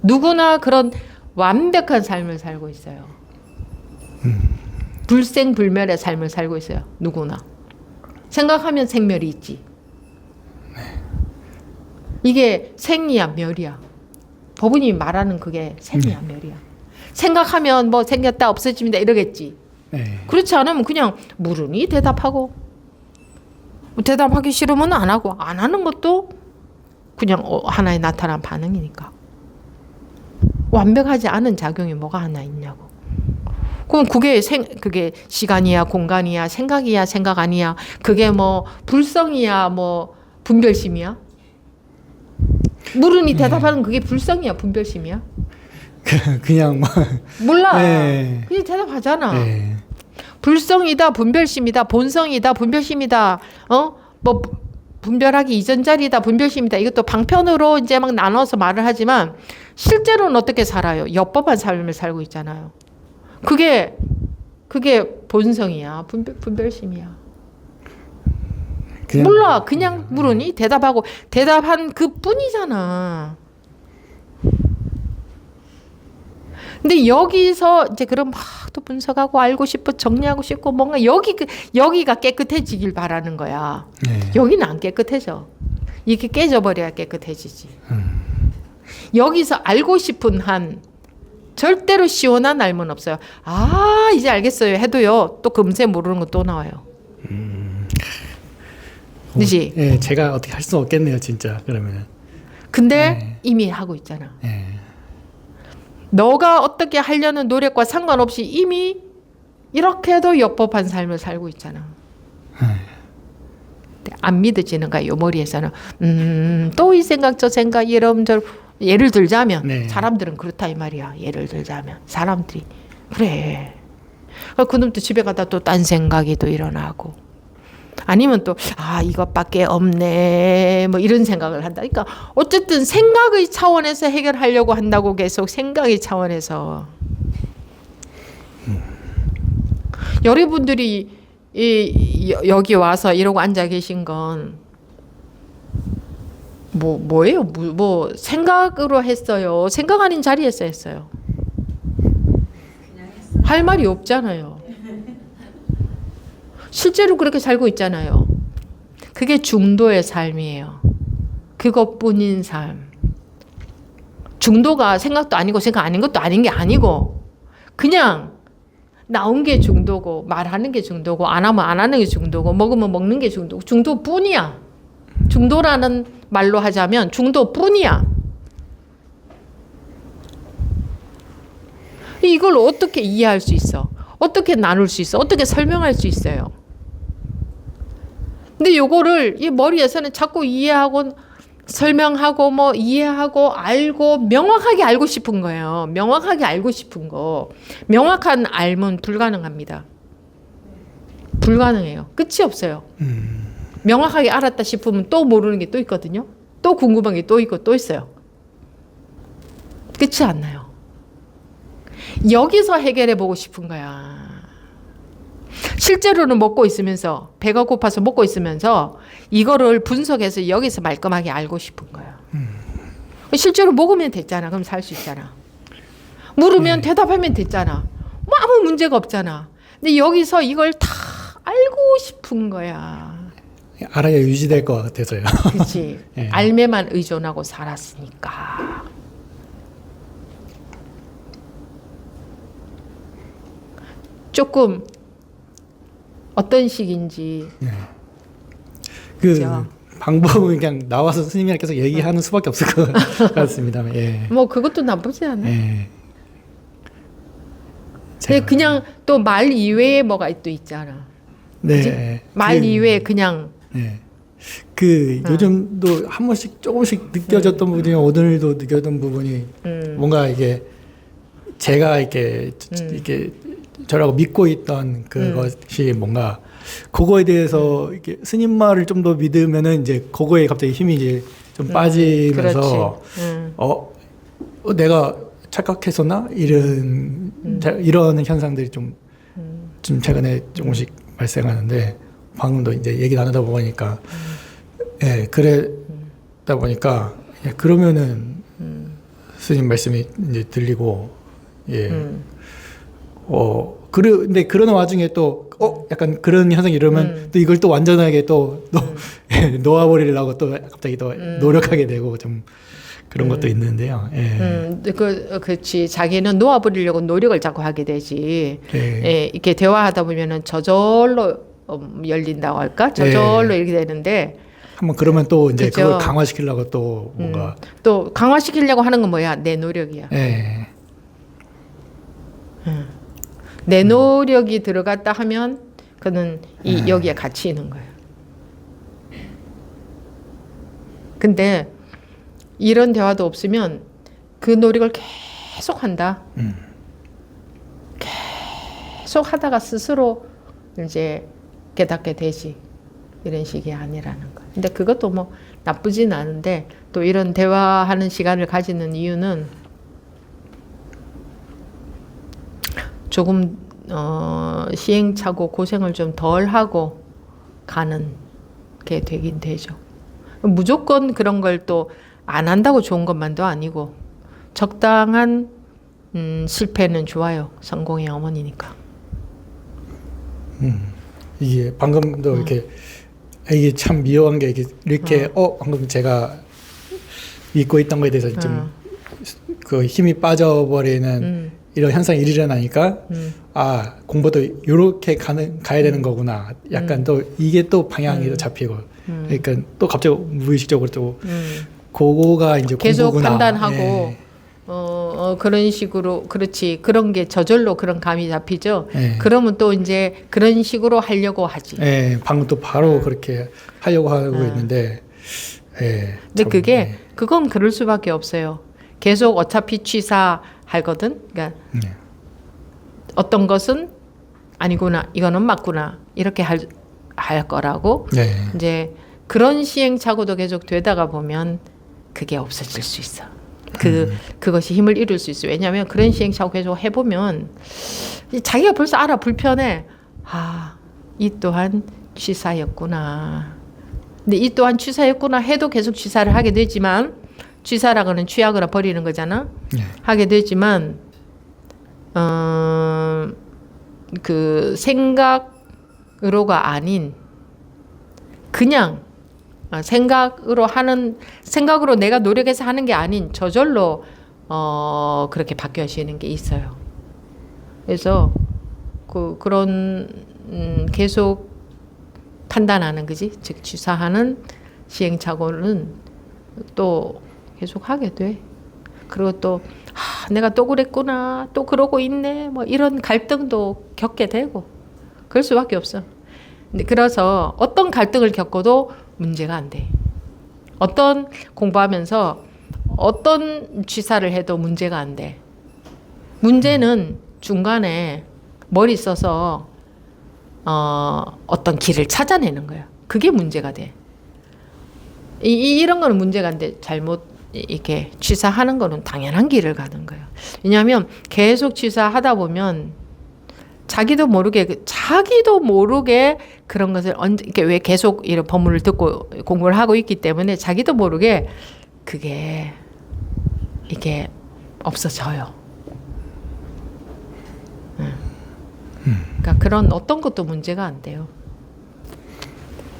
Speaker 2: 누구나 그런 완벽한 삶을 살고 있어요. 불생불멸의 삶을 살고 있어요. 누구나. 생각하면 생멸이 있지. 이게 생이야 멸이야. 법은이 말하는 그게 생이야 멸이야. 생각하면 뭐 생겼다 없어집니다 이러겠지.
Speaker 1: 네.
Speaker 2: 그렇지 않으면 그냥 물으니 대답하고, 대답하기 싫으면 안 하고, 안 하는 것도 그냥 하나의 나타난 반응이니까. 완벽하지 않은 작용이 뭐가 하나 있냐고. 그럼 그게 시간이야 공간이야 생각이야 생각 아니야, 그게 뭐 불성이야 뭐 분별심이야? 물으니 대답하는 그게 불성이야 분별심이야?
Speaker 1: 그냥 뭐
Speaker 2: 몰라.
Speaker 1: 네.
Speaker 2: 그냥 대답하잖아.
Speaker 1: 네.
Speaker 2: 불성이다 분별심이다 본성이다 분별심이다 뭐 분별하기 이전 자리다 분별심이다, 이것도 방편으로 이제 막 나눠서 말을 하지만 실제로는 어떻게 살아요? 엽법한 삶을 살고 있잖아요. 그게 본성이야 분별심이야. 몰라. 그냥 물으니 대답하고, 대답한 그 뿐이잖아. 근데 여기서 이제 그럼 막 또 분석하고 알고 싶고 정리하고 싶고 뭔가 여기가 깨끗해지길 바라는 거야.
Speaker 1: 네.
Speaker 2: 여기는 안 깨끗해져. 이게 깨져버려야 깨끗해지지. 여기서 알고 싶은 한 절대로 시원한 알면 없어요. 아 이제 알겠어요 해도요 또 금세 모르는 거 또 나와요. 그지?
Speaker 1: 예, 제가 어떻게 할 수 없겠네요, 진짜. 그러면은.
Speaker 2: 근데 이미 하고 있잖아.
Speaker 1: 예.
Speaker 2: 너가 어떻게 하려는 노력과 상관없이 이미 이렇게도 역법한 삶을 살고 있잖아. 안 믿어지는 거야. 요 머리에서는 또 이 생각 저 생각 이러면저러. 예를 들자면
Speaker 1: 네.
Speaker 2: 사람들은 그렇다 이 말이야. 예를 들자면 사람들이 그래. 그놈도 집에 가다 또 딴 생각이 또 일어나고 아니면 또 이것밖에 없네 뭐 이런 생각을 한다. 그러니까 어쨌든 생각의 차원에서 해결하려고 한다고 계속 생각의 차원에서 여러분들이 여기 와서 이러고 앉아 계신 건 뭐예요? 뭐 생각으로 했어요. 생각 아닌 자리에서 했어요. 할 말이 없잖아요. 실제로 그렇게 살고 있잖아요. 그게 중도의 삶이에요. 그것뿐인 삶. 중도가 생각도 아니고 생각 아닌 것도 아닌 게 아니고 그냥 나온 게 중도고 말하는 게 중도고 안 하면 안 하는 게 중도고 먹으면 먹는 게 중도고 중도뿐이야. 중도라는 말로 하자면 중도뿐이야. 이걸 어떻게 이해할 수 있어? 어떻게 나눌 수 있어? 어떻게 설명할 수 있어요? 근데 요거를 이 머리에서는 자꾸 이해하고 설명하고 뭐 이해하고 알고 명확하게 알고 싶은 거예요. 명확하게 알고 싶은 거. 명확한 알면 불가능합니다. 불가능해요. 끝이 없어요. 명확하게 알았다 싶으면 또 모르는 게 또 있거든요. 또 궁금한 게 또 있고 또 있어요. 끝이 안 나요. 여기서 해결해 보고 싶은 거야. 실제로는 먹고 있으면서 배가 고파서 먹고 있으면서 이거를 분석해서 여기서 말끔하게 알고 싶은 거야. 실제로 먹으면 됐잖아. 그럼 살 수 있잖아. 물으면 대답하면 됐잖아. 뭐 아무 문제가 없잖아. 근데 여기서 이걸 다 알고 싶은 거야.
Speaker 1: 알아야 유지될 것 같아서요.
Speaker 2: 그렇지.
Speaker 1: 네.
Speaker 2: 알매만 의존하고 살았으니까. 조금 어떤 식인지.
Speaker 1: 그
Speaker 2: 그죠?
Speaker 1: 방법은 그냥 나와서 스님이랑 계속 얘기하는 수밖에 없을 것 같습니다. 예.
Speaker 2: 뭐 그것도 나쁘지 않아.
Speaker 1: 예.
Speaker 2: 근데 그냥 또 말 이외에 뭐가 또 있잖아.
Speaker 1: 네.
Speaker 2: 말 이외에 그냥
Speaker 1: 네. 요즘도 한 번씩 조금씩 느껴졌던 부분이 오늘도 느꼈던 부분이 뭔가 이게 제가 이렇게 저라고 믿고 있던 그것이 뭔가 그거에 대해서 이렇게 스님 말을 좀 더 믿으면은 이제 그거에 갑자기 힘이 이제 좀 빠지면서 내가 착각했었나 이런 현상들이 좀 최근에 조금씩 발생하는데 방금도 이제 얘기 나누다 보니까 예 그랬다 보니까 예, 그러면은 스님 말씀이 이제 들리고 근데 그러는 와중에 또 약간 그런 현상이 이러면 또 이걸 또 완전하게 또 놓아버리려고 또 갑자기 또 노력하게 되고 좀 그런 것도 있는데요. 예.
Speaker 2: 그렇지. 자기는 놓아버리려고 노력을 자꾸 하게 되지.
Speaker 1: 예.
Speaker 2: 예, 이렇게 대화하다 보면은 저절로 열린다고 할까? 저절로 이렇게 되는데.
Speaker 1: 한번 그러면 또 이제
Speaker 2: 그죠?
Speaker 1: 그걸 강화시키려고 또 뭔가
Speaker 2: 또 강화시키려고 하는 건 뭐야? 내 노력이야.
Speaker 1: 예.
Speaker 2: 내 노력이 들어갔다 하면 그는 여기에 같이 있는 거예요. 근데 이런 대화도 없으면 그 노력을 계속 한다. 계속 하다가 스스로 이제 깨닫게 되지. 이런 식이 아니라는 거예요. 근데 그것도 뭐 나쁘진 않은데 또 이런 대화하는 시간을 가지는 이유는 조금 시행착오 고생을 좀 덜 하고 가는 게 되긴 되죠. 무조건 그런 걸 또 안 한다고 좋은 것만도 아니고 적당한 실패는 좋아요. 성공의 어머니니까.
Speaker 1: 이게 방금도 이게 참 미묘한 게 이렇게 방금 제가 믿고 있던 거에 대해서 좀 그 힘이 빠져버리는 이런 현상이 일어나니까 공부도 이렇게 가야 되는 거구나. 약간 또 이게 또 방향이 또 잡히고 그러니까 또 갑자기 무의식적으로 또 그거가 이제
Speaker 2: 계속
Speaker 1: 공부구나.
Speaker 2: 판단하고
Speaker 1: 예.
Speaker 2: 그런 식으로 그렇지 그런 게 저절로 그런 감이 잡히죠.
Speaker 1: 예.
Speaker 2: 그러면 또 이제 그런 식으로 하려고 하지.
Speaker 1: 예, 방금 또 바로 그렇게 하려고 하고 있는데, 예.
Speaker 2: 근데
Speaker 1: 참,
Speaker 2: 그게
Speaker 1: 예.
Speaker 2: 그건 그럴 수밖에 없어요. 계속 어차피 취사하거든. 그러니까
Speaker 1: 예.
Speaker 2: 어떤 것은 아니구나, 이거는 맞구나 이렇게 할 거라고.
Speaker 1: 네.
Speaker 2: 이제 그런 시행착오도 계속 되다가 보면 그게 없어질 수 있어. 그것이 힘을 잃을 수 있어. 왜냐하면 그런 시행착오 계속 해보면 자기가 벌써 알아 불편해. 아, 이 또한 취사였구나. 근데 이 또한 취사였구나 해도 계속 취사를 하게 되지만, 취사라고는 취하거나 버리는 거잖아.
Speaker 1: 네.
Speaker 2: 하게 되지만 그 생각으로가 아닌 그냥 생각으로 내가 노력해서 하는 게 아닌 저절로 그렇게 바뀌어지는 게 있어요. 그래서 그런 계속 판단하는 거지. 즉 취사하는 시행착오는 또 계속 하게 돼. 그리고 또 내가 또 그랬구나, 또 그러고 있네, 뭐 이런 갈등도 겪게 되고 그럴 수밖에 없어. 근데 그래서 어떤 갈등을 겪어도 문제가 안 돼. 어떤 공부하면서 어떤 취사를 해도 문제가 안 돼. 문제는 중간에 머리 써서 어떤 길을 찾아내는 거야. 그게 문제가 돼. 이런 거는 문제가 안 돼. 잘못 이렇게 취사하는 거는 당연한 길을 가는 거예요. 왜냐하면 계속 취사하다 보면 자기도 모르게 그런 것을 이렇게 왜 계속 이런 법문을 듣고 공부를 하고 있기 때문에 자기도 모르게 그게 이게 없어져요. 그러니까 그런 어떤 것도 문제가 안 돼요.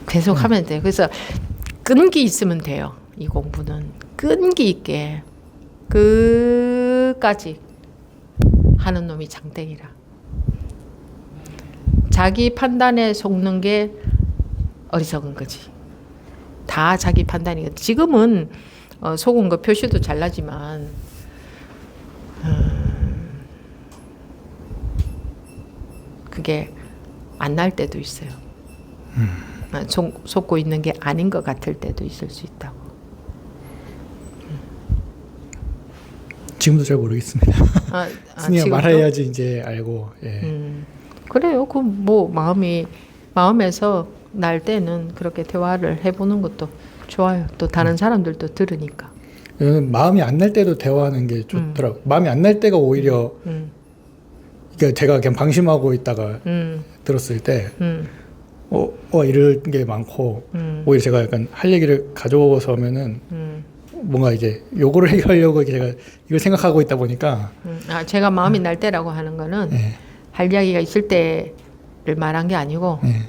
Speaker 2: 계속 하면 돼요. 그래서 끈기 있으면 돼요. 이 공부는 끈기 있게 끝까지 하는 놈이 장땡이라. 자기 판단에 속는 게 어리석은 거지. 다 자기 판단이거든. 지금은 속은 거 표시도 잘 나지만 그게 안 날 때도 있어요. 속고 있는 게 아닌 것 같을 때도 있을 수 있다고.
Speaker 1: 지금도 잘 모르겠습니다. 스님이
Speaker 2: 지금도?
Speaker 1: 말해야지 이제 알고. 예.
Speaker 2: 그래요. 그 뭐 마음에서 날 때는 그렇게 대화를 해보는 것도 좋아요. 또 다른 사람들도 들으니까.
Speaker 1: 마음이 안 날 때도 대화하는 게 좋더라고요. 마음이 안 날 때가 오히려 그러니까 제가 그냥 방심하고 있다가 들었을 때 이럴 게 많고 오히려 제가 약간 할 얘기를 가져오서 하면은 뭔가 이제 요거를 해결하려고 제가 이걸 생각하고 있다 보니까
Speaker 2: 제가 마음이 날 때라고 하는 거는
Speaker 1: 네.
Speaker 2: 할 이야기가 있을 때를 말한 게 아니고
Speaker 1: 네.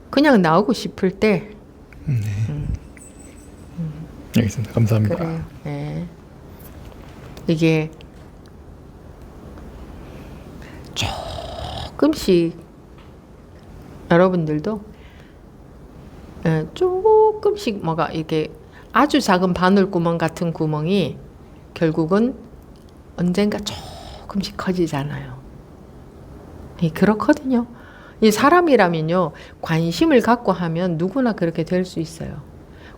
Speaker 2: 그냥 나오고 싶을 때.
Speaker 1: 알겠습니다. 감사합니다.
Speaker 2: 그래요. 네. 이게 조금씩 여러분들도 조금씩 뭐가 이렇게 아주 작은 바늘구멍 같은 구멍이 결국은 언젠가 조금씩 커지잖아요. 그렇거든요. 이 사람이라면요, 관심을 갖고 하면 누구나 그렇게 될 수 있어요.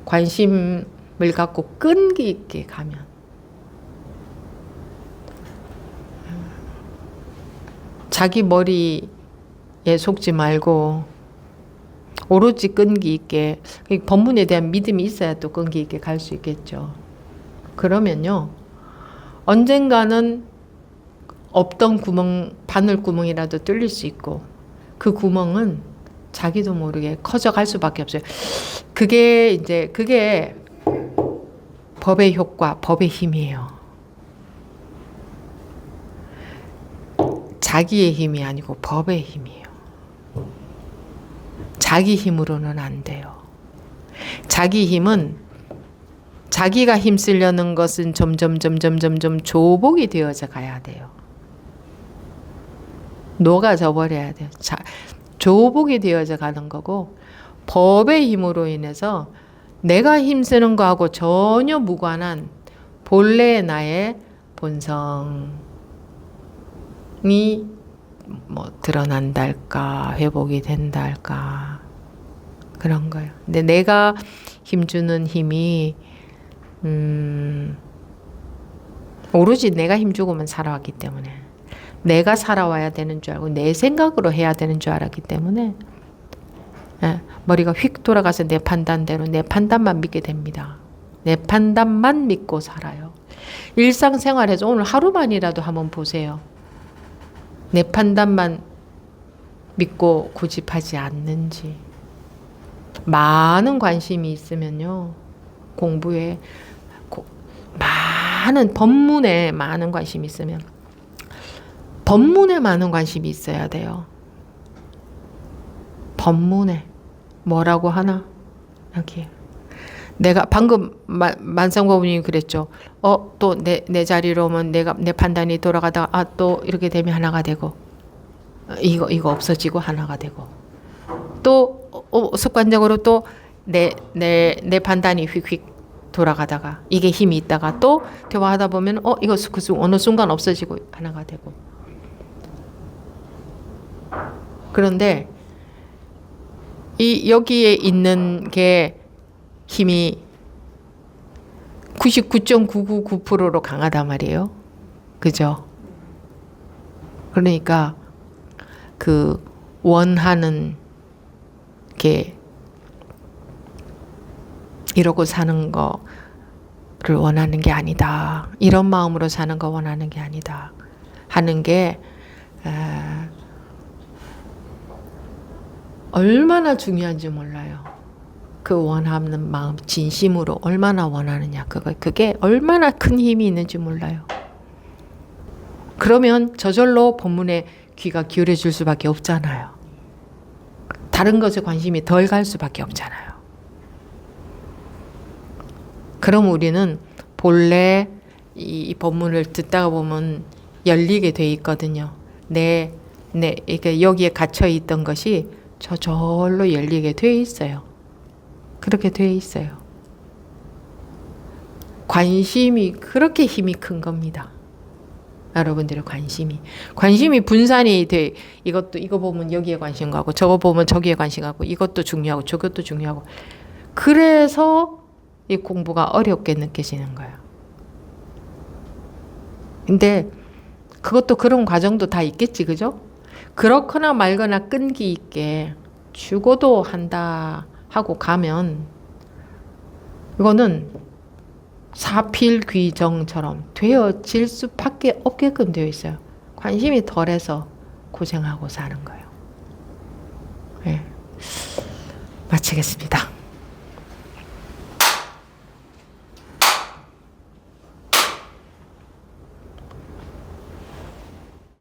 Speaker 2: 관심을 갖고 끈기 있게 가면. 자기 머리에 속지 말고 오로지 끈기 있게, 법문에 대한 믿음이 있어야 또 끈기 있게 갈 수 있겠죠. 그러면요, 언젠가는 없던 구멍, 바늘구멍이라도 뚫릴 수 있고, 그 구멍은 자기도 모르게 커져갈 수밖에 없어요. 그게 법의 효과, 법의 힘이에요. 자기의 힘이 아니고 법의 힘이에요. 자기 힘으로는 안 돼요. 자기 힘은 자기가 힘쓰려는 것은 점점 조복이 되어져 가야 돼요. 녹아져 버려야 돼요. 조복이 되어져 가는 거고, 법의 힘으로 인해서 내가 힘쓰는 거하고 전혀 무관한 본래의 나의 본성이 뭐 드러난달까, 회복이 된달까, 그런 거예요. 근데 내가 힘주는 힘이 오로지 내가 힘주고만 살아왔기 때문에, 내가 살아와야 되는 줄 알고 내 생각으로 해야 되는 줄 알았기 때문에, 예, 머리가 휙 돌아가서 내 판단대로 내 판단만 믿게 됩니다. 내 판단만 믿고 살아요. 일상생활에서 오늘 하루만이라도 한번 보세요. 내 판단만 믿고 고집하지 않는지. 많은 관심이 있으면요, 공부에 많은 법문에 많은 관심이 있으면, 법문에 많은 관심이 있어야 돼요. 법문에 뭐라고 하나? 여기 내가 방금 만상법부님이 그랬죠. 또 내 자리로 오면 내 판단이 돌아가다가 또 이렇게 되면 하나가 되고, 이거 없어지고 하나가 되고, 또 습관적으로 또 내 판단이 휙휙 돌아가다가 이게 힘이 있다가 또 대화하다 보면 이거 어느 순간 없어지고 하나가 되고. 그런데 여기에 있는 게 힘이 99.999%로 강하단 말이에요. 그죠? 그러니까 그 원하는 게 이러고 사는 거를 원하는 게 아니다. 이런 마음으로 사는 거 원하는 게 아니다. 하는 게 얼마나 중요한지 몰라요. 그 원하는 마음, 진심으로 얼마나 원하느냐, 그게 얼마나 큰 힘이 있는지 몰라요. 그러면 저절로 법문에 귀가 기울여질 수밖에 없잖아요. 다른 것에 관심이 덜 갈 수밖에 없잖아요. 그럼 우리는 본래 이 법문을 듣다가 보면 열리게 돼 있거든요. 이게 여기에 갇혀 있던 것이 저절로 열리게 돼 있어요. 그렇게 돼 있어요. 관심이 그렇게 힘이 큰 겁니다. 여러분들의 관심이 분산이 돼. 이거 보면 여기에 관심 가고, 저거 보면 저기에 관심 가고, 이것도 중요하고 저것도 중요하고. 그래서 이 공부가 어렵게 느껴지는 거예요. 근데 그것도 그런 과정도 다 있겠지, 그죠? 그렇거나 말거나 끈기 있게 죽어도 한다 하고 가면 이거는 사필귀정처럼 되어질 수밖에 없게끔 되어 있어요. 관심이 덜해서 고생하고 사는 거예요. 네. 마치겠습니다.